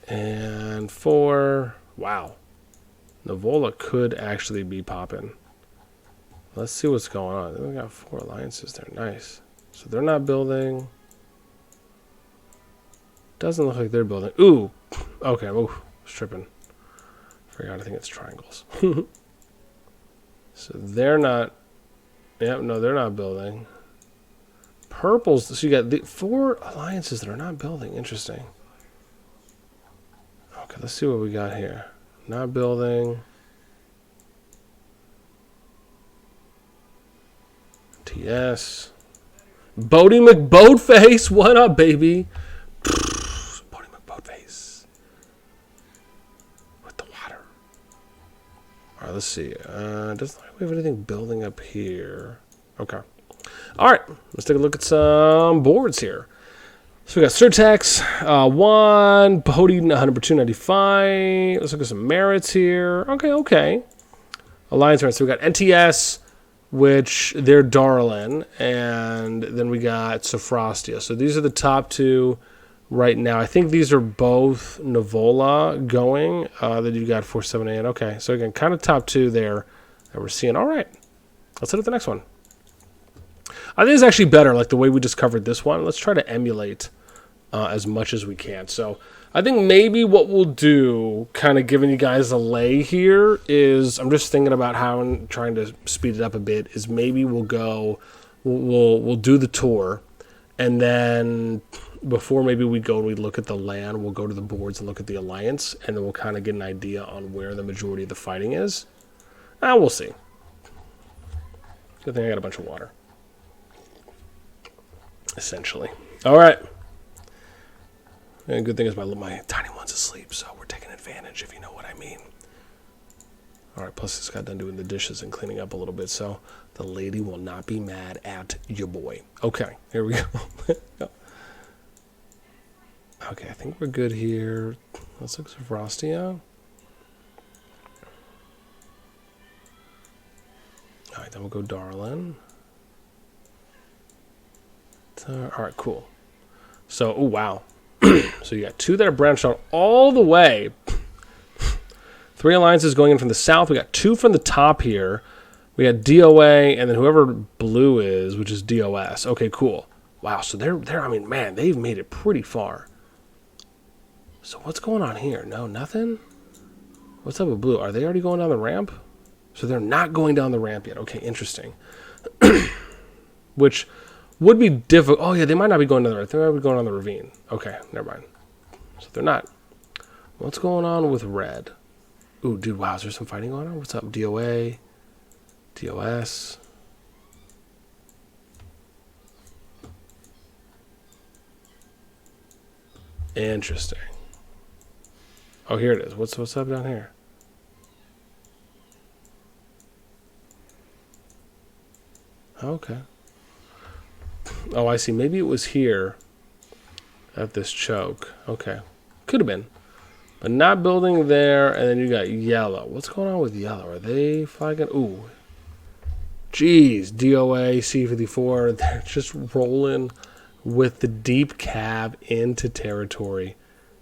And 4, wow. Navola could actually be popping. Let's see what's going on. We got 4 alliances there, nice. So they're not building. Doesn't look like they're building. Ooh, okay, ooh, tripping. Forgot, I think it's triangles. So they're not, yep, no, they're not building. Purples, so you got the 4 alliances that are not building, interesting. Okay, let's see what we got here. Not building. TS. Bodie McBoatface, what up, baby? Bodie McBoatface. With the water. Alright, let's see. Doesn't look like we have anything building up here. Okay. Alright, let's take a look at some boards here. So we got Surtex, 1, Bodie 100/295. Let's look at some merits here. Okay. Alliance merits. So we got NTS, which they're Darlin, and then we got Sofrostia. So these are the top 2 right now. I think these are both Navola going. Then you got 478. Okay, so again, kind of top 2 there that we're seeing. All right, let's hit at the next one. I think it's actually better, like the way we just covered this one. Let's try to emulate as much as we can. So I think maybe what we'll do, kind of giving you guys a lay here, is I'm just thinking about how I'm trying to speed it up a bit, is maybe we'll go, we'll do the tour, and then before maybe we go and we look at the land, we'll go to the boards and look at the alliance, and then we'll kind of get an idea on where the majority of the fighting is. We'll see. Good thing I got a bunch of water. Essentially. All right. And good thing is my tiny one's asleep, so we're taking advantage, if you know what I mean. All right, plus just got done doing the dishes and cleaning up a little bit, so the lady will not be mad at your boy. Okay, here we go. Okay, I think we're good here. Let's look for Frostia. All right, then we'll go Darlin. All right, cool. So, oh, wow. So you got 2 that are branched out all the way. 3 alliances going in from the south. We got 2 from the top here. We got DOA, and then whoever blue is, which is DOS. Okay, cool. Wow, so they're I mean, man, they've made it pretty far. So what's going on here? No, nothing? What's up with blue? Are they already going down the ramp? So they're not going down the ramp yet. Okay, interesting. Which would be difficult. Oh, yeah, they might not be going down the ramp. They might be going on the ravine. Okay, never mind. So they're not. What's going on with red? Ooh, dude, wow, is there some fighting going on? What's up? DOA, DOS. Interesting. Oh, here it is. What's up down here? Okay. Oh, I see. Maybe it was here at this choke. Okay. Could have been. But not building there, and then you got yellow. What's going on with yellow? Are they flagging? Ooh. Jeez. DOA, C54. They're just rolling with the deep cab into territory.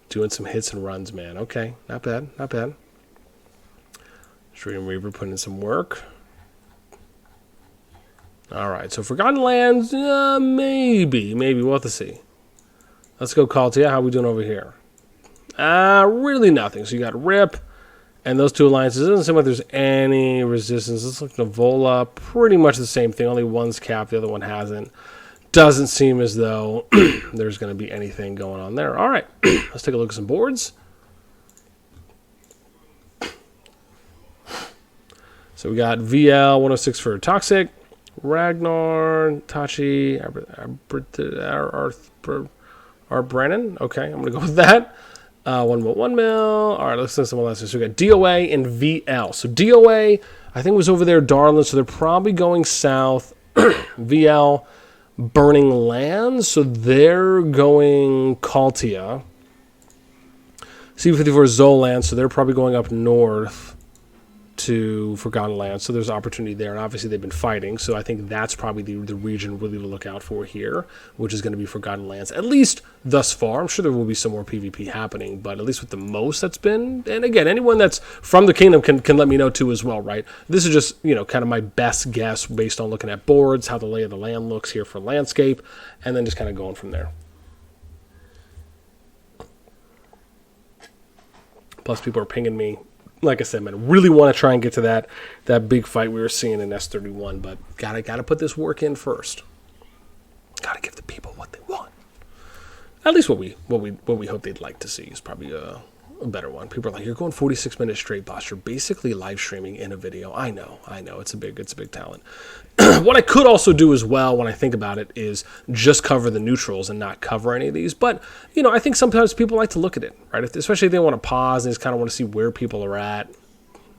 Doing some hits and runs, man. Okay. Not bad. Not bad. Stream Reaver putting in some work. All right, so Forgotten Lands, maybe. We'll have to see. Let's go Kaltia. How are we doing over here? Really nothing. So you got Rip and those two alliances. It doesn't seem like there's any resistance. Let's look at Navola. Pretty much the same thing. Only one's capped, the other one hasn't. Doesn't seem as though there's going to be anything going on there. All right, let's take a look at some boards. So we got VL 106 for Toxic, Ragnar, Tachi, Our Brennan. Okay, I'm going to go with that. 1 mil. All right, let's listen to some last. So we got DOA and VL. So DOA, I think, was over there, Darlin. So they're probably going south. VL, Burning Lands. So they're going Kaltia. C54 Zolan. So they're probably going up north to Forgotten Lands, so there's opportunity there, and obviously they've been fighting, so I think that's probably the region really to look out for here, which is going to be Forgotten Lands, at least thus far. I'm sure there will be some more PvP happening, but at least with the most that's been, and again, anyone that's from the kingdom can let me know too as well, right? This is just, kind of my best guess based on looking at boards, how the lay of the land looks here for landscape, and then just kind of going from there. Plus people are pinging me. Like I said, man, really want to try and get to that big fight we were seeing in S31, but gotta put this work in first. Gotta give the people what they want. At least what we hope they'd like to see is probably a better one. People are like, you're going 46 minutes straight, boss. You're basically live streaming in a video. I know. It's a big talent. What I could also do as well, when I think about it, is just cover the neutrals and not cover any of these. But, I think sometimes people like to look at it, right? Especially if they want to pause and just kind of want to see where people are at,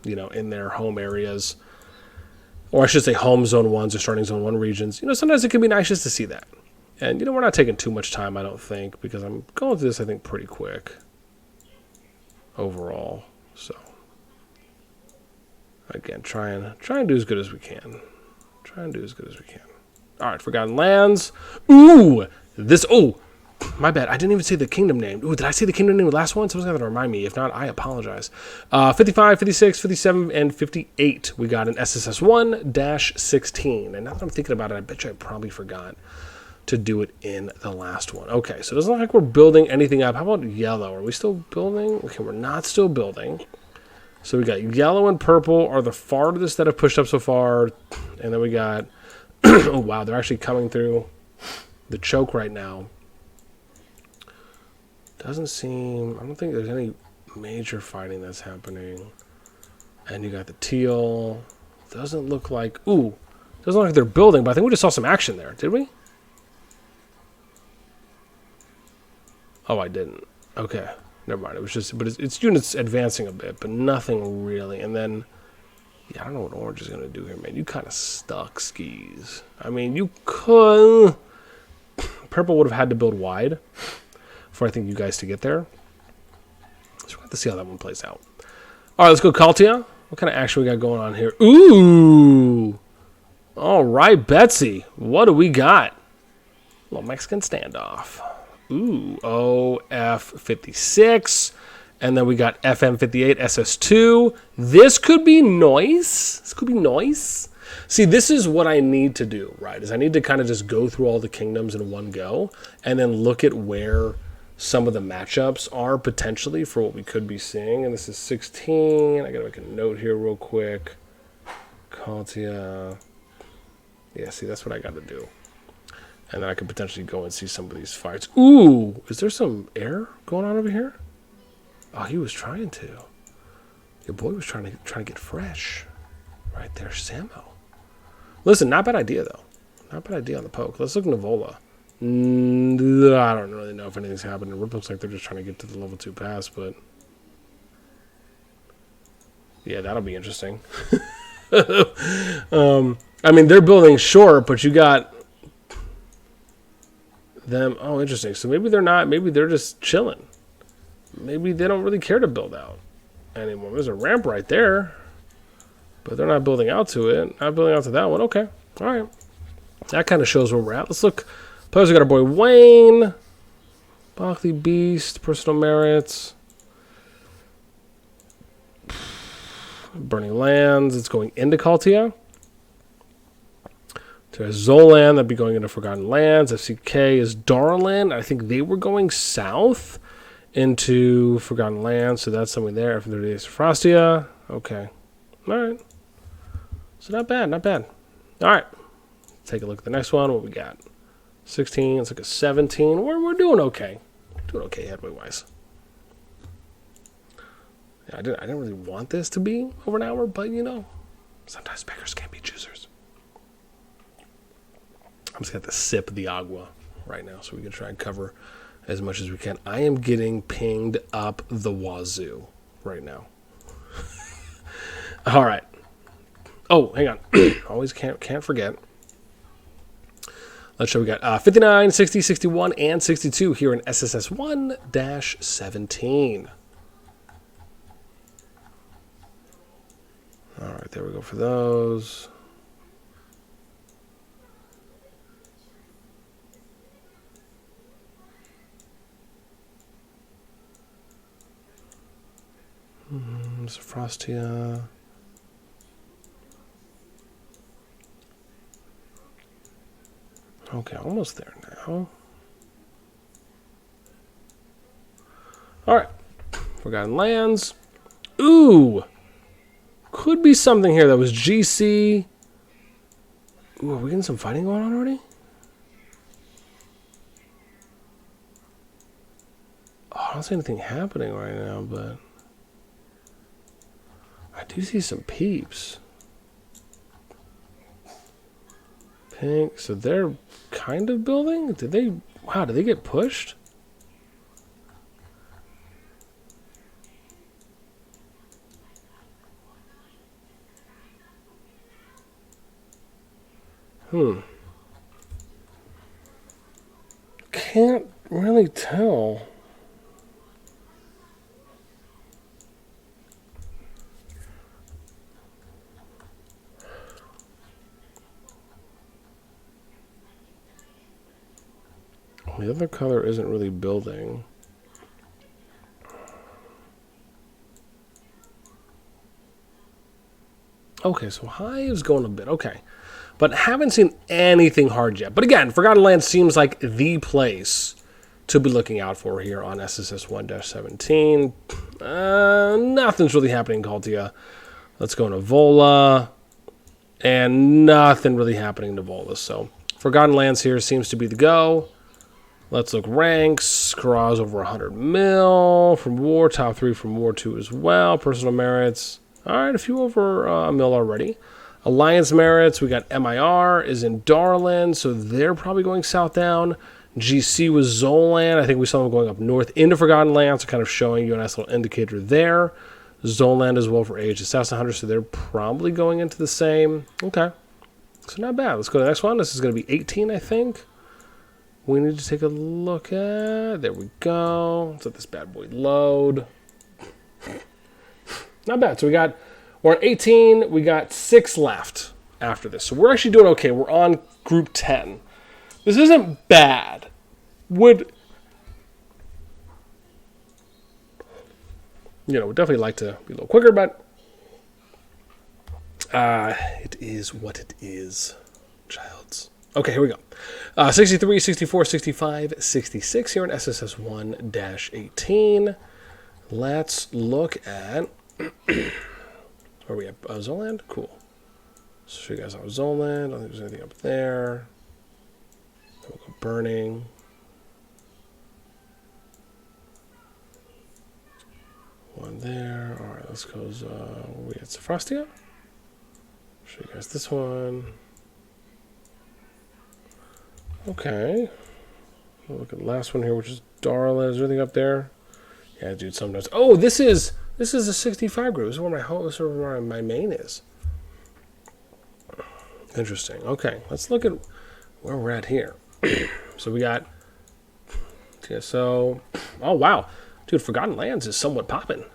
in their home areas. Or I should say home zone 1s or starting zone 1 regions. Sometimes it can be nice just to see that. And, we're not taking too much time, I don't think, because I'm going through this, I think, pretty quick overall. So, again, try and do as good as we can. All right, Forgotten Lands. Ooh, my bad. I didn't even say the kingdom name. Ooh, did I say the kingdom name last one? Someone's going to remind me. If not, I apologize. 55, 56, 57, and 58. We got an SSS1-16. And now that I'm thinking about it, I bet you I probably forgot to do it in the last one. Okay, so it doesn't look like we're building anything up. How about yellow? Are we still building? Okay, we're not still building. So we got yellow and purple are the farthest that have pushed up so far. And then we got, oh wow, they're actually coming through the choke right now. Doesn't seem, I don't think there's any major fighting that's happening. And you got the teal. Doesn't look like, doesn't look like they're building, but I think we just saw some action there, did we? Oh, I didn't. Okay. Never mind. It was just, but it's units advancing a bit, but nothing really. And then, yeah, I don't know what orange is going to do here, man. You kind of stuck, skis. I mean, you could. Purple would have had to build wide for, I think, you guys to get there. So we'll have to see how that one plays out. All right, let's go Kaltia. What kind of action we got going on here? Ooh. All right, Betsy. What do we got? A little Mexican standoff. Ooh, OF56. And then we got FM58, SS2. This could be nice. See, this is what I need to do, right? Is I need to kind of just go through all the kingdoms in one go and then look at where some of the matchups are potentially for what we could be seeing. And this is 16. I got to make a note here real quick. Kaltia. Yeah, see, that's what I got to do. And then I could potentially go and see some of these fights. Ooh, is there some air going on over here? Oh, he was trying to. Your boy was trying to get fresh. Right there, Samo. Listen, not bad idea, though. Not bad idea on the poke. Let's look at Navola. I don't really know if anything's happening. Rip looks like they're just trying to get to the level 2 pass, but... yeah, that'll be interesting. I mean, they're building short, but you got... them. Oh, interesting. So maybe they're not. Maybe they're just chilling. Maybe they don't really care to build out anymore. There's a ramp right there, but they're not building out to it. Not building out to that one. Okay. All right. That kind of shows where we're at. Let's look. Players, we got our boy Wayne. Bockley Beast. Personal merits. Burning Lands. It's going into Kaltia. So Zolan, that'd be going into Forgotten Lands. FCK is Darlin. I think they were going south into Forgotten Lands, so that's something there. After 30 days of Frostia. Okay. All right. So not bad, not bad. All right. Take a look at the next one. What we got? 16. It's like a 17. We're doing okay. Doing okay headway-wise. Yeah, I didn't really want this to be over an hour, but, you know, sometimes beggars can't be choosers. I'm just going to sip the agua right now so we can try and cover as much as we can. I am getting pinged up the wazoo right now. All right. Oh, hang on. Always can't forget. Let's show we got 59, 60, 61, and 62 here in SSS 1-17. All right, there we go for those. There's a Frostia. Okay, almost there now. All right, Forgotten Lands. Ooh, could be something here that was GC. Ooh, are we getting some fighting going on already? Oh, I don't see anything happening right now, but I do see some peeps. Pink, so they're kind of building? Did they, wow, did they get pushed? Can't really tell. The other color isn't really building. Okay, so Hive's going a bit. Okay. But haven't seen anything hard yet. But again, Forgotten Lands seems like the place to be looking out for here on SSS 1-17. Nothing's really happening in Cultia. Let's go into Vola. And nothing really happening to Vola. So Forgotten Lands here seems to be the go. Let's look ranks. Kara's over 100 mil from War. Top 3 from War 2 as well. Personal merits. All right, a few over a mil already. Alliance merits. We got MIR is in Darlin, so they're probably going south down. GC was Zolan. I think we saw them going up north into Forgotten Lands, so kind of showing you a nice little indicator there. Zolan as well for Age Assassin Hunter, so they're probably going into the same. Okay, so not bad. Let's go to the next one. This is going to be 18, I think. We need to take a look at. There we go. Let's let this bad boy load. Not bad. So we're at 18. We got 6 left after this. So we're actually doing okay. We're on group 10. This isn't bad. Would definitely like to be a little quicker, but it is what it is, childs. Okay, here we go. 63, 64, 65, 66 here in SSS 1-18. Let's look at where are we at? Zoland? Cool. So show you guys how Zoland. I don't think there's anything up there. We'll go burning. One there. All right, let's go. We had Frostia. Show you guys this one. Okay. We'll look at the last one here, which is Darla. Is there anything up there? Yeah, dude, sometimes. Oh, this is a 65 group. This is where my main is. Interesting. Okay, let's look at where we're at here. So we got TSO. Oh, wow. Dude, Forgotten Lands is somewhat popping.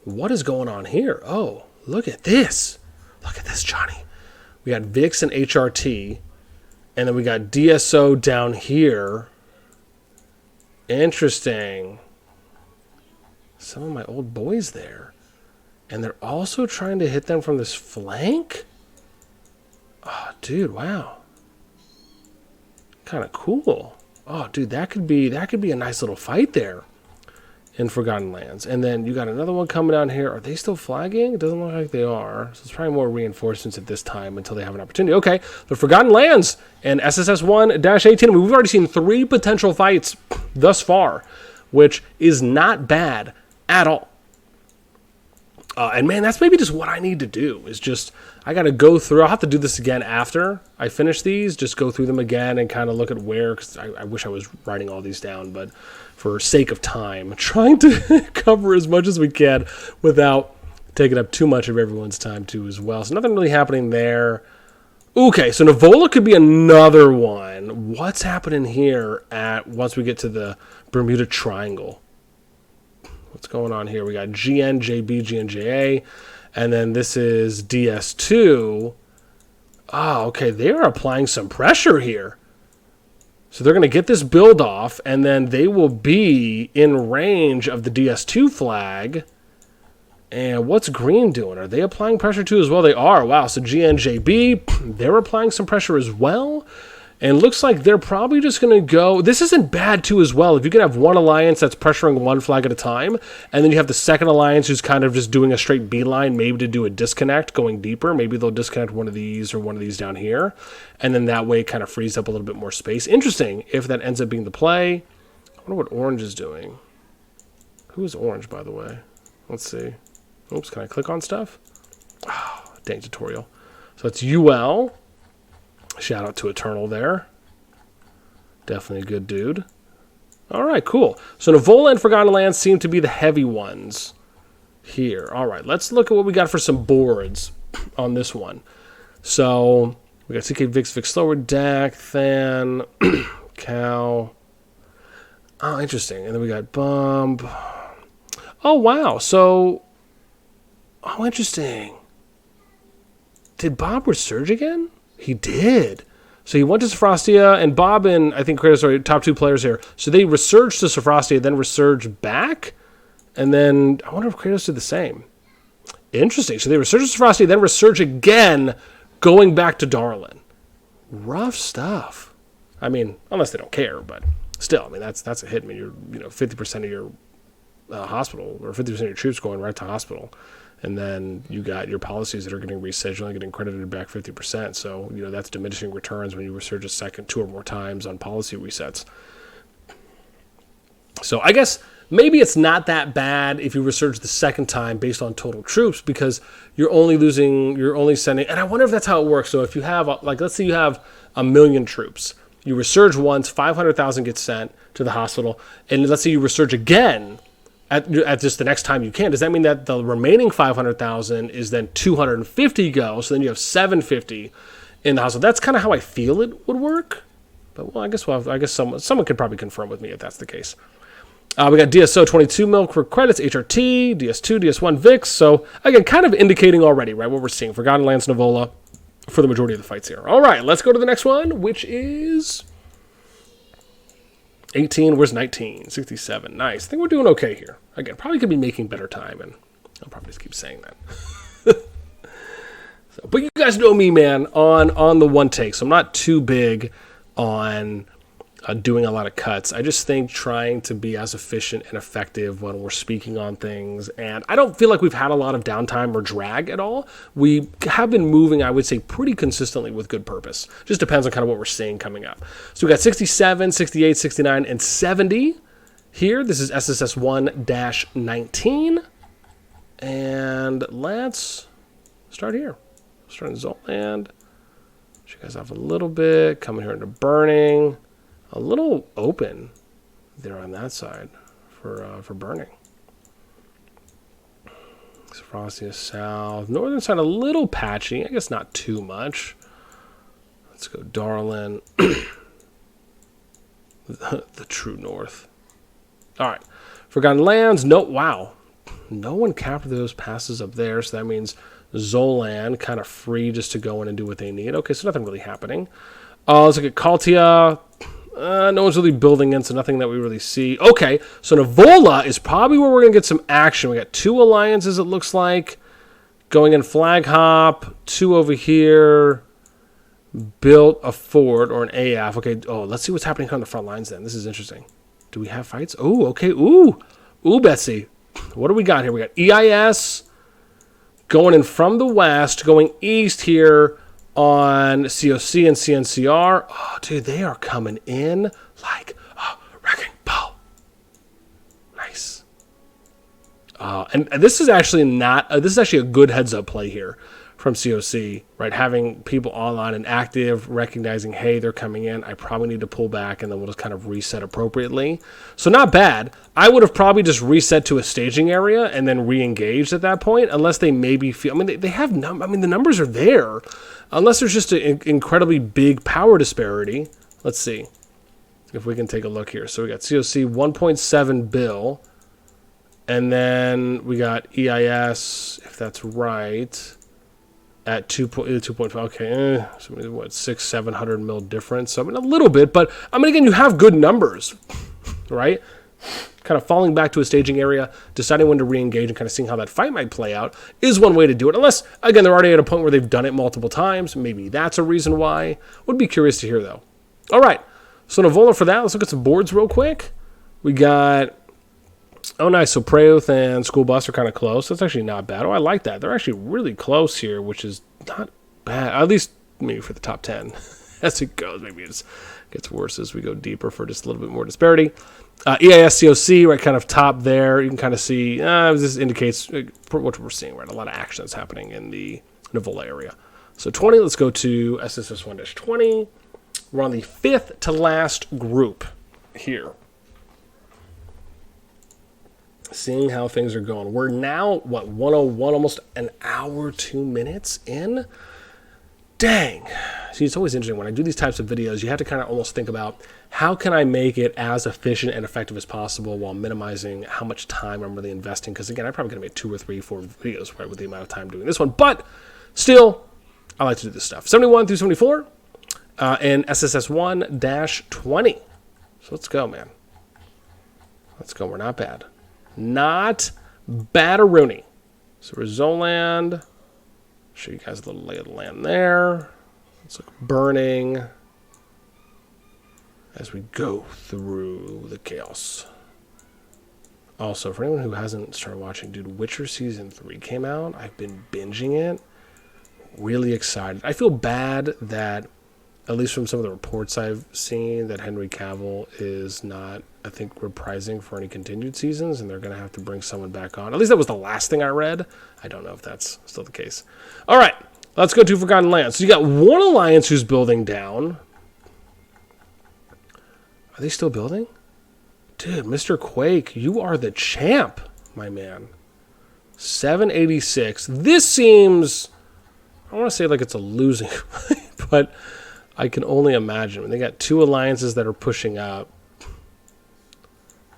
What is going on here? Oh, look at this. Look at this, Johnny. We got VIX and HRT. And then we got DSO down here. Interesting. Some of my old boys there. And they're also trying to hit them from this flank? Oh, dude, wow. Kind of cool. Oh, dude, that could be a nice little fight there in Forgotten Lands. And then you got another one coming down here. Are they still flagging? It doesn't look like they are. So it's probably more reinforcements at this time until they have an opportunity. Okay, the Forgotten Lands and SSS 1-18. We've already seen 3 potential fights thus far, which is not bad at all. And man, that's maybe just what I need to do is just, I got to go through. I'll have to do this again after I finish these, just go through them again and kind of look at where, because I wish I was writing all these down, but for sake of time, trying to cover as much as we can without taking up too much of everyone's time too as well. So nothing really happening there. Okay, so Nivola could be another one. What's happening here once we get to the Bermuda Triangle? What's going on here? We got GN, JB, GN, JA, and then this is DS2. Oh, okay, they're applying some pressure here. So they're going to get this build off, and then they will be in range of the DS2 flag. And what's green doing? Are they applying pressure too as well? They are. Wow, so GN, JB, they're applying some pressure as well. And looks like they're probably just going to go... This isn't bad, too, as well. If you can have one alliance that's pressuring one flag at a time, and then you have the second alliance who's kind of just doing a straight beeline, maybe to do a disconnect, going deeper. Maybe they'll disconnect one of these or one of these down here. And then that way it kind of frees up a little bit more space. Interesting if that ends up being the play. I wonder what orange is doing. Who is orange, by the way? Let's see. Oops, can I click on stuff? Oh, dang tutorial. So it's UL. Shout out to Eternal there. Definitely a good dude. All right, cool. So Nivola and Forgotten Lands seem to be the heavy ones here. All right, let's look at what we got for some boards on this one. So we got CK Vix, Vix Slower, Dak, Than, Cow. Oh, interesting. And then we got Bump. Oh, wow. So, oh, interesting. Did Bob resurge again? He did. So he went to Sophrostia, and Bob and I think Kratos are top 2 players here. So they resurged to Sophrostia, then resurged back, and then I wonder if Kratos did the same. Interesting. So they resurged to Sophrostia, then resurge again, going back to Darlin. Rough stuff. I mean, unless they don't care, but still, I mean that's a hit. I mean, you're 50% of your hospital or 50% of your troops going right to hospital. And then you got your policies that are getting reset. You're only getting credited back 50%. So, that's diminishing returns when you resurge a second 2 or more times on policy resets. So I guess maybe it's not that bad if you resurge the second time based on total troops because you're only sending, and I wonder if that's how it works. So if you have, let's say you have 1 million troops. You resurge once, 500,000 gets sent to the hospital. And let's say you resurge again, at just the next time you can. Does that mean that the remaining 500,000 is then 250 go? So then you have 750 in the hospital. That's kind of how I feel it would work. But I guess someone could probably confirm with me if that's the case. We got DSO 22 mil for credits, HRT, DS2, DS1 VIX. So again, kind of indicating already, right, what we're seeing. Forgotten Lands, Nivola for the majority of the fights here. All right, let's go to the next one, which is 18, where's 19? 67, nice. I think we're doing okay here. Again, probably could be making better time, and I'll probably just keep saying that. But you guys know me, man, on the one take, so I'm not too big on doing a lot of cuts. I just think trying to be as efficient and effective when we're speaking on things, and I don't feel like we've had a lot of downtime or drag at all. We have been moving, I would say, pretty consistently with good purpose. Just depends on kind of what we're seeing coming up. So we got 67, 68, 69, and 70 here. This is SSS 1-19, and let's start here. Start in Zoland. Show you guys off a little bit. Coming here into burning. A little open there on that side for burning. Sophrostia south. Northern side a little patchy. I guess not too much. Let's go Darlin. the true north. All right. Forgotten Lands. No, wow. No one capped those passes up there, so that means Zolan kind of free just to go in and do what they need. Okay, so nothing really happening. Let's look at Kaltia. No one's really building in, so nothing that we really see. Okay, so Nivola is probably where we're going to get some action. We got 2 alliances, it looks like. Going in flag hop, 2 over here. built a fort or an AF. Okay, oh, let's see what's happening on the front lines then. This is interesting. Do we have fights? Oh, okay. Ooh, Betsy. What do we got here? We got EIS going in from the west, going east here on COC and CNCR. Oh, dude, they are coming in like a wrecking ball. Nice. And this is actually not. This is actually a good heads-up play here from COC, right? Having people online and active, recognizing, hey, they're coming in. I probably need to pull back, and then we'll just kind of reset appropriately. So not bad. I would have probably just reset to a staging area and then re-engaged at that point, unless they maybe feel. I mean, they have. I mean, the numbers are there, unless there's just an incredibly big power disparity. Let's see if we can take a look here. So we got COC 1.7 bill, and then we got EIS, if that's right, at 2.5, okay, so what, 600-700 mil difference. So I mean, a little bit, but I mean, again, you have good numbers, right? Kind of falling back to a staging area, deciding when to re-engage, and kind of seeing how that fight might play out is one way to do it. Unless, again, they're already at a point where they've done it multiple times. Maybe that's a reason why. Would be curious to hear, though. All right, so Navola for that. Let's look at some boards real quick. We got, oh, nice. So Preoth and School Bus are kind of close. That's actually not bad. Oh, I like that. They're actually really close here, which is not bad. At least maybe for the top 10 as it goes. Maybe it gets worse as we go deeper for just a little bit more disparity. EIS COC, right, kind of top there. You can kind of see, this indicates what we're seeing, right? A lot of action that's happening in the Navola area. So 20, let's go to SSS 1-20. We're on the 5th to last group here. Seeing how things are going. We're now, what, 101, almost an hour, 2 minutes in? Dang. See, it's always interesting when I do these types of videos, you have to kind of almost think about how can I make it as efficient and effective as possible while minimizing how much time I'm really investing. Because again, I'm probably going to make 2 or 3, 4 videos, right, with the amount of time doing this one. But still, I like to do this stuff. 71 through 74 and SSS 1-20. So let's go, man. Let's go. We're not bad. Not bad-a-rooney. So we're Zoland. Show you guys a little lay of the land there. Let's look burning as we go through the chaos. Also, for anyone who hasn't started watching, dude, Witcher Season 3 came out. I've been binging it. Really excited. I feel bad that, at least from some of the reports I've seen, that Henry Cavill is not, I think, reprising for any continued seasons, and they're going to have to bring someone back on. At least that was the last thing I read. I don't know if that's still the case. All right, let's go to Forgotten Lands. So you got one alliance who's building down. Are they still building? Dude, Mr. Quake, you are the champ, my man. 786. This seems, I want to say like it's a losing, but I can only imagine. They got 2 alliances that are pushing up,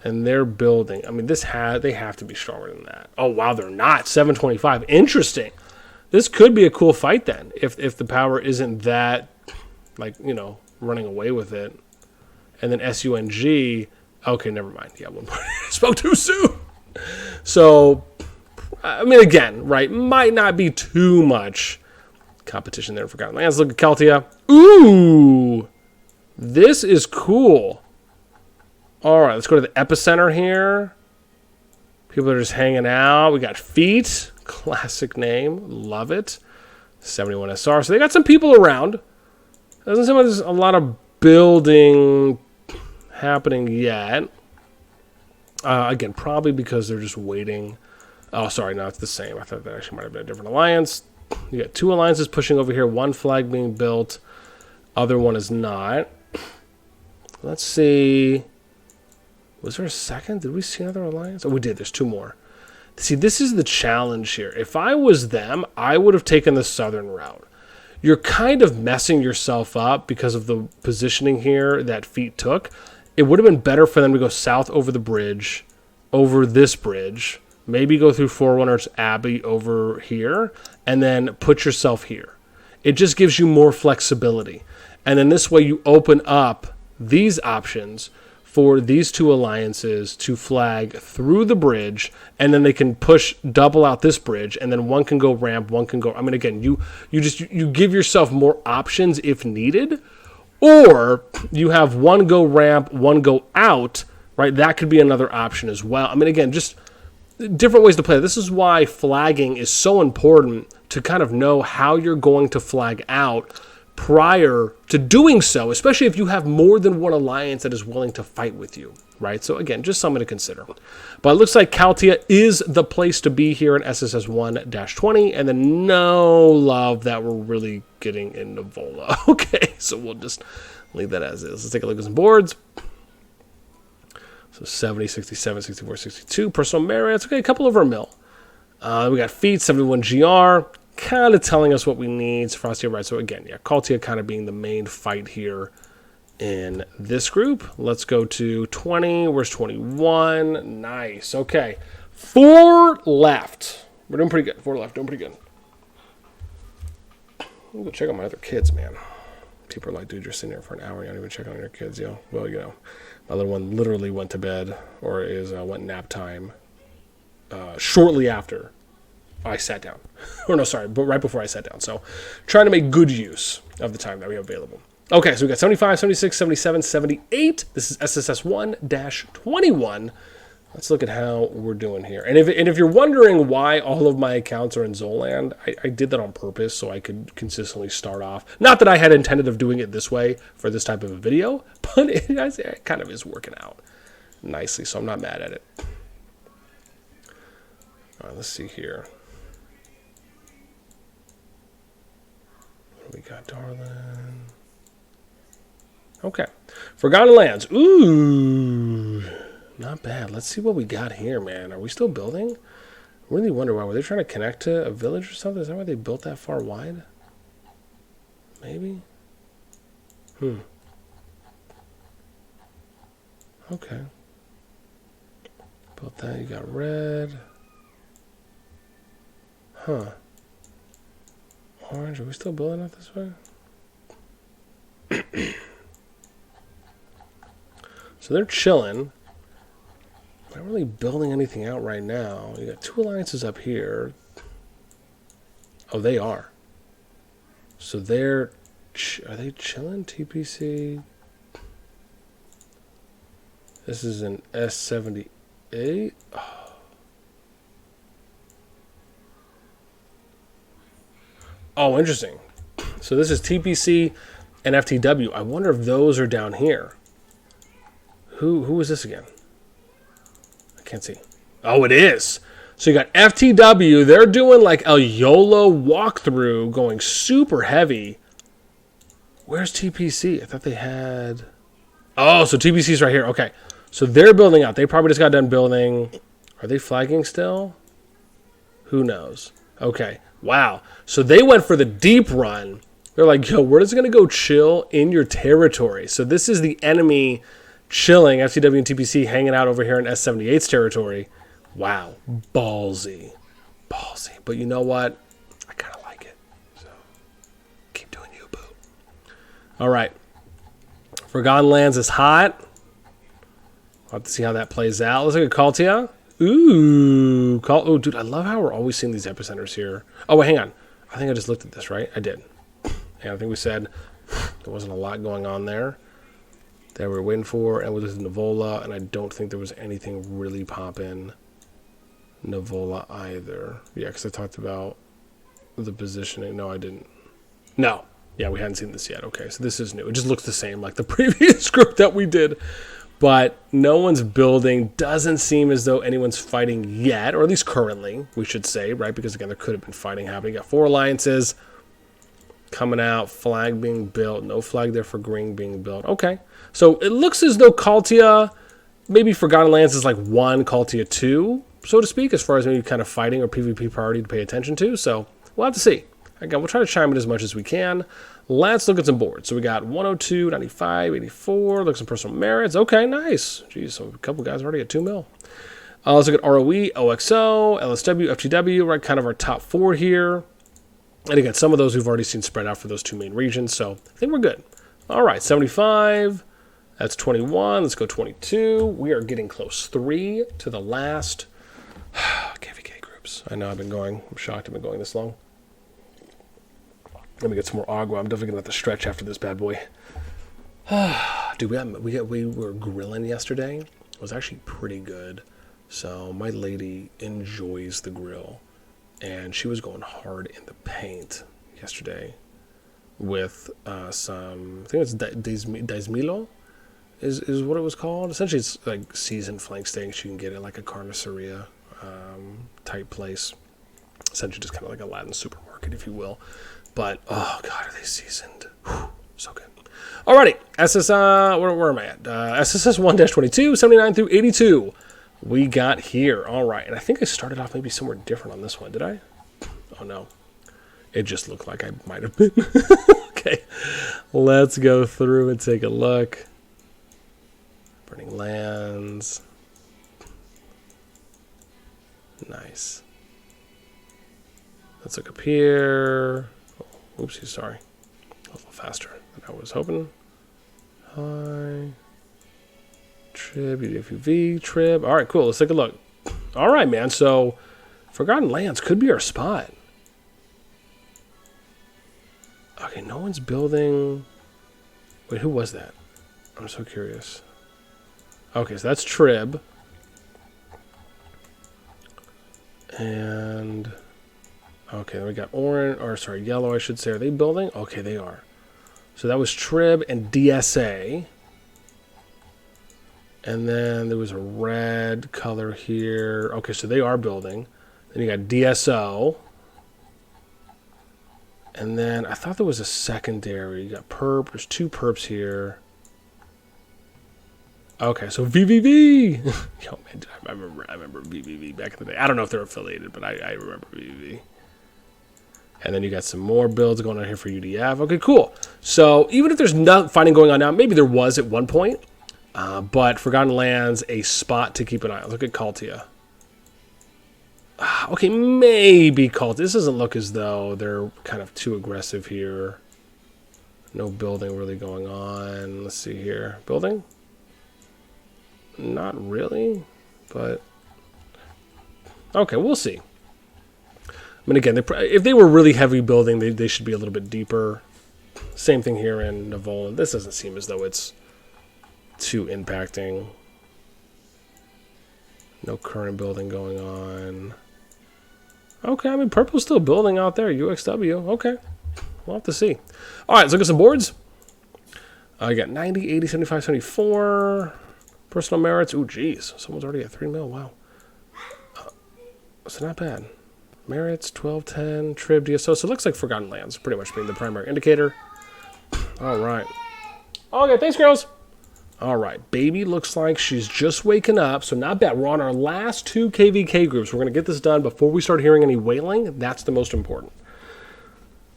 and they're building. I mean, they have to be stronger than that. Oh, wow, they're not. 725. Interesting. This could be a cool fight then, if the power isn't that, like, you know, running away with it. And then SUNG, okay, never mind. Yeah, I spoke too soon. So, I mean, again, right, might not be too much competition there in Forgotten Lands. Look at Keltia. Ooh, this is cool. All right, let's go to the epicenter here. People are just hanging out. We got Feet, classic name, love it. 71 SR. So they got some people around. Doesn't seem like there's a lot of building happening yet. Again, probably because they're just waiting. Oh, sorry, no, it's the same. I thought that actually might have been a different alliance. You got 2 alliances pushing over here. 1 flag being built. Other one is not. Let's see. Was there a second? Did we see another alliance? Oh, we did. There's 2 more. See, this is the challenge here. If I was them, I would have taken the southern route. You're kind of messing yourself up because of the positioning here that Feet took. It would have been better for them to go south over the bridge, over this bridge, maybe go through Forerunner's Abbey over here, and then put yourself here. It just gives you more flexibility. And then this way you open up these options for these two alliances to flag through the bridge, and then they can push double out this bridge, and then one can go ramp, one can go. I mean, again, you give yourself more options if needed, or you have one go ramp, one go out, right? That could be another option as well. I mean, again, just different ways to play. This is why flagging is so important, to kind of know how you're going to flag out prior to doing so, especially if you have more than one alliance that is willing to fight with you, right? So again, just something to consider. But it looks like Kaltia is the place to be here in SSS 1-20, and then no love that we're really getting in Navola. Okay, so we'll just leave that as is. Let's take a look at some boards. So 70, 67, 64, 62 personal merits. Okay, a couple over a mil. We got feet, 71 GR. Kind of telling us what we need. Frosty, right? So again, yeah, Kaltia kind of being the main fight here in this group. Let's go to 20. Where's 21? Nice. Okay. 4 left. We're doing pretty good. 4 left. Doing pretty good. Let me go check on my other kids, man. People are like, dude, you're sitting here for an hour. You're not even checking on your kids, yo. Well, you know, my little one literally went to bed, or went nap time shortly after I sat down. Or no, sorry, but right before I sat down. So trying to make good use of the time that we have available. Okay, so we got 75, 76, 77, 78. This is SSS 1-21. Let's look at how we're doing here. And if you're wondering why all of my accounts are in Zoland, I did that on purpose so I could consistently start off. Not that I had intended of doing it this way for this type of a video, but it kind of is working out nicely, so I'm not mad at it. All right, let's see here. What do we got, darling? Okay. Forgotten Lands. Ooh. Not bad. Let's see what we got here, man. Are we still building? I really wonder why. Were they trying to connect to a village or something? Is that why they built that far wide? Maybe? Okay. Built that. You got red. Huh. Orange. Are we still building it this way? So they're chilling. Not really building anything out right now. You got 2 alliances up here. Oh, they are. So are they chilling? TPC. This is an S78. Oh, interesting. So this is TPC and FTW. I wonder if those are down here. Who is this again? I can't see. Oh, it is. So you got FTW. They're doing like a YOLO walkthrough, going super heavy. Where's TPC? I thought they had... Oh, so TPC's right here. Okay. So they're building out. They probably just got done building. Are they flagging still? Who knows? Okay. Wow. So they went for the deep run. They're like, yo, we're just going to go chill in your territory. So this is the enemy chilling, FTW and TPC hanging out over here in S78's territory. Wow. Ballsy. Ballsy. But you know what? I kind of like it. So keep doing you, boo. All right. Forgotten Lands is hot. We'll have to see how that plays out. Let's look at Kaltia. Ooh. Oh, dude, I love how we're always seeing these epicenters here. Oh, wait, hang on. I think I just looked at this, right? I did. And I think we said there wasn't a lot going on there that we were waiting for. And we looked at Navola, and I don't think there was anything really popping Navola either. Yeah, because I talked about the positioning. No, I didn't. No. Yeah, we hadn't seen this yet. Okay, so this is new. It just looks the same like the previous group that we did. But no one's building. Doesn't seem as though anyone's fighting yet, or at least currently, we should say, right? Because, again, there could have been fighting happening. You got 4 alliances coming out, flag being built. No flag there for green being built. Okay. So it looks as though Kaltia, maybe Forgotten Lands is like 1, Kaltia 2, so to speak, as far as maybe kind of fighting or PvP priority to pay attention to. So we'll have to see. Again, we'll try to chime in as much as we can. Let's look at some boards. So we got 102, 95, 84. Look at some personal merits. Okay, nice. Geez, so a couple guys already at 2 mil. Let's look at ROE, OXO, LSW, FTW, right? Kind of our top 4 here. And again, some of those we've already seen spread out for those 2 main regions. So I think we're good. All right, 75. That's 21. Let's go 22. We are getting close. 3 to the last. KvK groups. I know I've been going. I'm shocked I've been going this long. Let me get some more agua. I'm definitely going to have to stretch after this bad boy. Dude, we were grilling yesterday. It was actually pretty good. So my lady enjoys the grill. And she was going hard in the paint yesterday with some, I think it's Daismilo is what it was called. Essentially, it's like seasoned flank steaks. You can get it like a carniceria type place. Essentially, just kind of like a Latin supermarket, if you will. But, oh, God, are they seasoned? Whew, so good. Alrighty, where am I at? SSS 1-22, 79 through 82. We got here. All right, and I think I started off maybe somewhere different on this one. Did I? Oh, no. It just looked like I might have been. Okay, let's go through and take a look. Burning lands. Nice. Let's look up here. Oh, oopsie, sorry. A little faster than I was hoping. Hi. Trib, UDFUV, Trib. All right, cool. Let's take a look. All right, man. So, Forgotten Lands could be our spot. Okay, no one's building. Wait, who was that? I'm so curious. Okay, so that's Trib. And okay, we got orange, or sorry, yellow, I should say. Are they building? Okay, they are. So that was Trib and DSA. And then there was a red color here. Okay, so they are building. Then you got DSO. And then I thought there was a secondary. You got perp. There's 2 perps here. Okay, so VVV. Yo, man, I remember VVV back in the day. I don't know if they're affiliated, but I remember VVV. And then you got some more builds going on here for UDF. Okay, cool. So even if there's no fighting going on now, maybe there was at one point, but Forgotten Lands, a spot to keep an eye on. Look at Kaltia. Okay, maybe Kaltia. This doesn't look as though they're kind of too aggressive here. No building really going on. Let's see here. Building? Not really, but okay, we'll see. I mean, again, if they were really heavy building, they should be a little bit deeper. Same thing here in Navola. This doesn't seem as though it's too impacting. No current building going on. Okay, I mean, purple's still building out there. UXW. Okay, we'll have to see. All right, let's look at some boards. You got 90, 80, 75, 74. Personal merits. Ooh, geez. Someone's already at 3 mil. Wow. So not bad. Merits, 12, 10, Trib, DSO. So it looks like Forgotten Lands pretty much being the primary indicator. All right. Okay, thanks, girls. All right. Baby looks like she's just waking up. So not bad. We're on our last 2 KvK groups. We're going to get this done before we start hearing any wailing. That's the most important.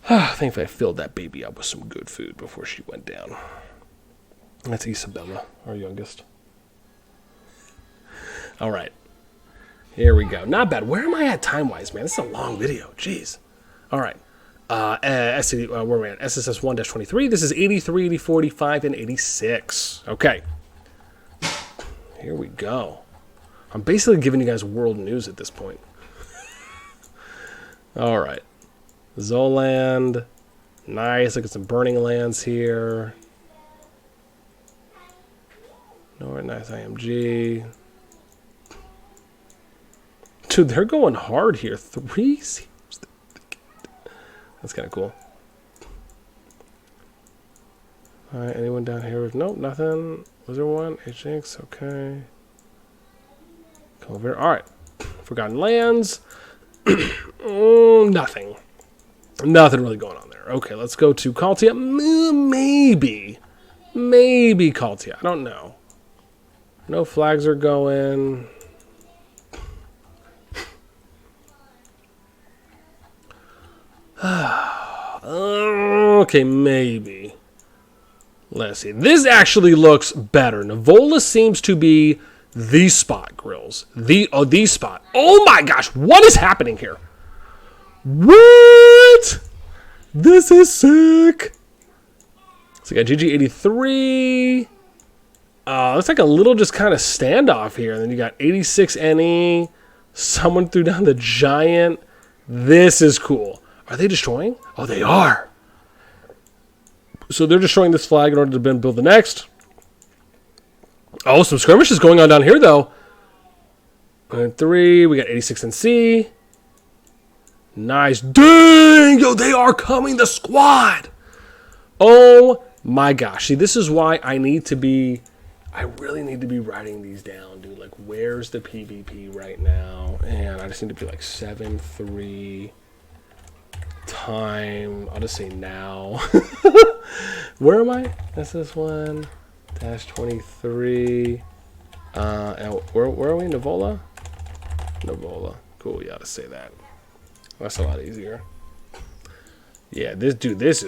Thankfully, I filled that baby up with some good food before she went down. That's Isabella, our youngest. All right. Here we go. Not bad. Where am I at time-wise, man? This is a long video. Jeez. All right. Where am I at? SSS 1-23. This is 83, 80, 45, and 86. Okay. Here we go. I'm basically giving you guys world news at this point. All right. Zoland. Nice. Look at some burning lands here. Nowhere nice IMG. Dude, they're going hard here. 3 seems. That's kind of cool. All right, anyone down here? Nope, nothing. Was there one? HX, okay. Come over here. All right. Forgotten Lands. Nothing. Nothing really going on there. Okay, let's go to Kaltia. Maybe Kaltia. I don't know. No flags are going. Okay, maybe. Let's see. This actually looks better. Navola seems to be the spot, Grills. The spot. Oh my gosh, what is happening here? What? This is sick. So we got GG83. Looks like a little just kind of standoff here. And then you got 86 NE. Someone threw down the giant. This is cool. Are they destroying? Oh, they are. So they're destroying this flag in order to build the next. Oh, some skirmishes going on down here, though. And 3. We got 86 NC. Nice. Dang! Yo, they are coming. The squad. Oh, my gosh. See, this is why I really need to be writing these down, dude. Like, where's the PvP right now? And I just need to be like 7-3 time. I'll just say now. Where am I? SS1 -23. And where are we? Nivola? Nivola. Cool. You ought to say that. That's a lot easier. Yeah, this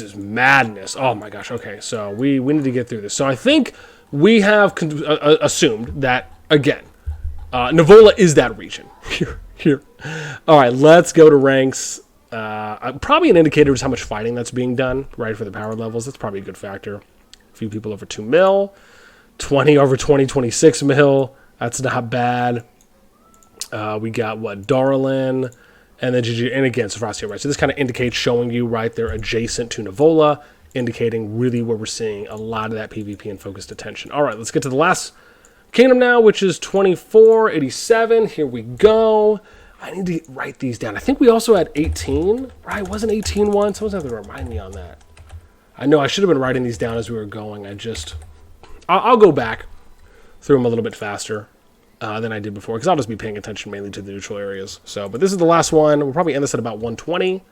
is madness. Oh my gosh. Okay, so we need to get through this. So I think we have assumed that again, Nivola is that region. Here. All right, let's go to ranks. Probably an indicator is how much fighting that's being done, right, for the power levels. That's probably a good factor. A few people over 2 mil, 20 over 20, 26 mil. That's not bad. We got what, Darlin. And then GG, and again, Sofrostia, right? So this kind of indicates, showing you, right, they're adjacent to Nivola, indicating really where we're seeing a lot of that PvP and focused attention. All right, let's get to the last kingdom now, which is 2487. Here we go. I need to write these down. I think we also had 18, right? Wasn't 18 one? Someone's have to remind me on that. I know I should have been writing these down as we were going. I'll go back through them a little bit faster than I did before, because I'll just be paying attention mainly to the neutral areas. So, but this is the last one. We'll probably end this at about 120.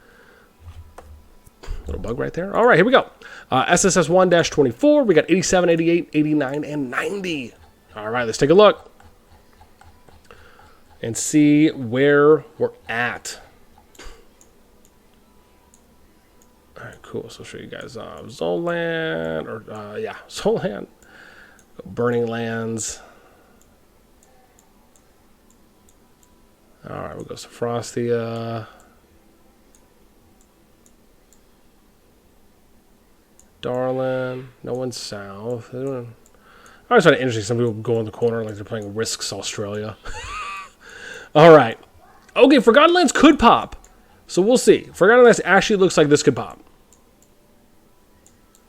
Little bug right there. All right, here we go. SSS 1-24. We got 87, 88, 89, and 90. All right, let's take a look and see where we're at. All right, cool. So I'll show you guys Zolan, Zolan. Burning Lands. All right, we'll go Sofrostia. Darlin. No one's south. I always find it interesting. Some people go in the corner like they're playing Risks Australia. All right. Okay, Forgotten Lands could pop. So we'll see. Forgotten Lands actually looks like this could pop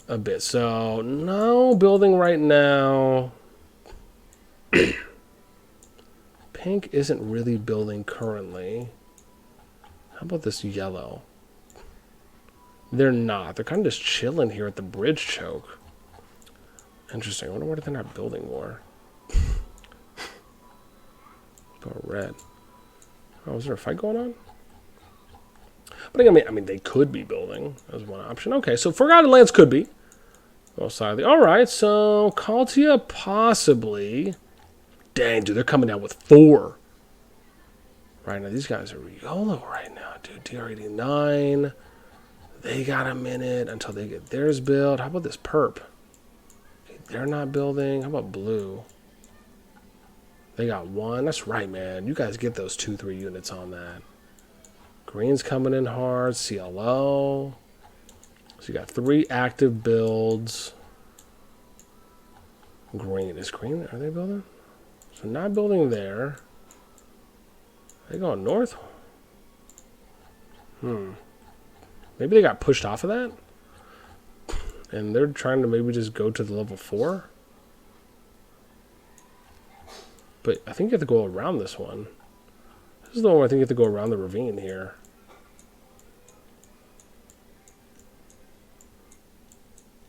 a bit. So no building right now. Pink isn't really building currently. How about this yellow? They're not. They're kind of just chilling here at the bridge choke. Interesting. I wonder why they're not building more. About red. Oh, is there a fight going on? But I mean, they could be building as one option. Okay, so Forgotten Lands could be. All right, so Kaltia possibly. Dang, dude, they're coming down with 4. Right now, these guys are YOLO right now, dude. DR89. They got a minute until they get theirs built. How about this perp? Okay, they're not building. How about blue? They got 1. That's right, man. You guys get those 2-3 units on that. Green's coming in hard. CLO. So you got 3 active builds. Green. Is green? Are they building? So not building there. They going north? Maybe they got pushed off of that? And they're trying to maybe just go to the level 4? But I think you have to go around this one. This is the one where I think you have to go around the ravine here.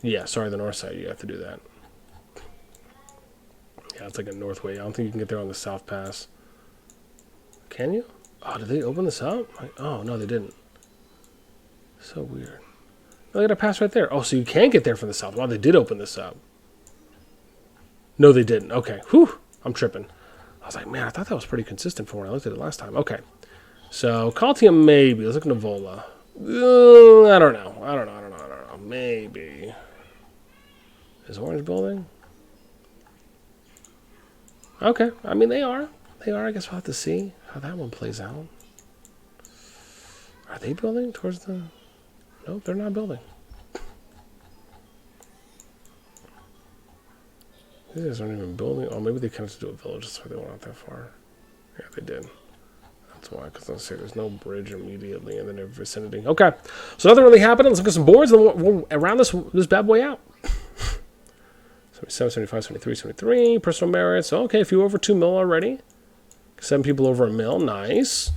Yeah, sorry, the north side. You have to do that. Yeah, it's like a north way. I don't think you can get there on the south pass. Can you? Oh, did they open this up? Oh, no, they didn't. So weird. Oh, they got a pass right there. Oh, so you can get there from the south. Wow, they did open this up. No, they didn't. Okay. Whew. I'm tripping. I was like, man, I thought that was pretty consistent from when I looked at it last time. Okay. So, Kaltium maybe. Let's look at Nivola. I don't know. Maybe. Is Orange building? Okay. I mean, they are. I guess we'll have to see how that one plays out. Are they building towards the... Nope, they're not building. These guys aren't even building. Oh, maybe they kind of do a village. That's why they went out that far. Yeah, they did. That's why, because let's say there's no bridge immediately in the vicinity. Okay, so nothing really happened. Let's look at some boards, and we'll round this bad boy out. 77, 75, 73, 73. Personal merits. Okay, a few over 2 mil already. 7 people over 1 mil. Nice.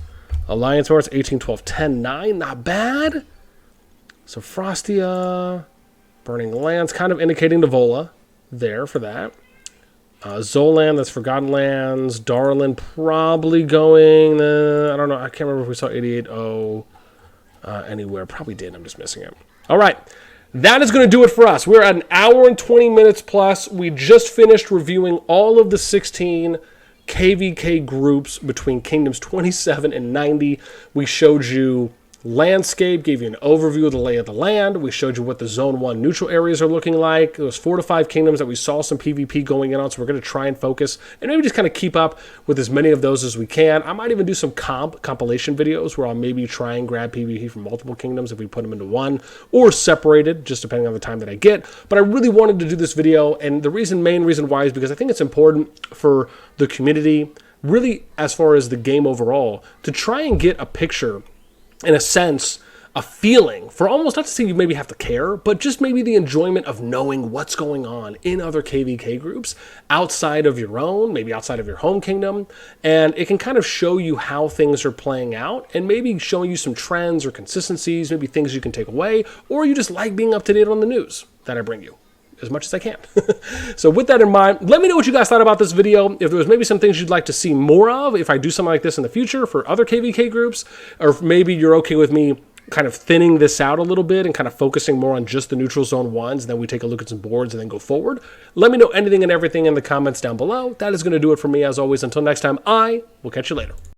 Alliance merits 18, 12, 10, 9. Not bad. So Frostia, Burning Lands, kind of indicating the Vola there for that. Zolan, that's Forgotten Lands. Darlin, probably going, I don't know, I can't remember if we saw 88-0 anywhere. Probably did, I'm just missing it. All right, that is going to do it for us. We're at 1 hour and 20 minutes plus. We just finished reviewing all of the 16 KvK groups between Kingdoms 27 and 90. We showed you landscape, gave you an overview of the lay of the land. We showed you what the Zone 1 neutral areas are looking like. There was 4 to 5 kingdoms that we saw some PvP going in on, so we're going to try and focus and maybe just kind of keep up with as many of those as we can. I might even do some compilation videos where I'll maybe try and grab PvP from multiple kingdoms if we put them into one, or separated, just depending on the time that I get. But I really wanted to do this video, and the main reason why is because I think it's important for the community, really as far as the game overall, to try and get a picture, in a sense, a feeling for almost, not to say you maybe have to care, but just maybe the enjoyment of knowing what's going on in other KvK groups outside of your own, maybe outside of your home kingdom. And it can kind of show you how things are playing out and maybe showing you some trends or consistencies, maybe things you can take away, or you just like being up to date on the news that I bring you as much as I can. So with that in mind, let me know what you guys thought about this video. If there was maybe some things you'd like to see more of, if I do something like this in the future for other KvK groups, or if maybe you're okay with me kind of thinning this out a little bit and kind of focusing more on just the neutral zone ones, and then we take a look at some boards and then go forward. Let me know anything and everything in the comments down below. That is going to do it for me as always. Until next time, I will catch you later.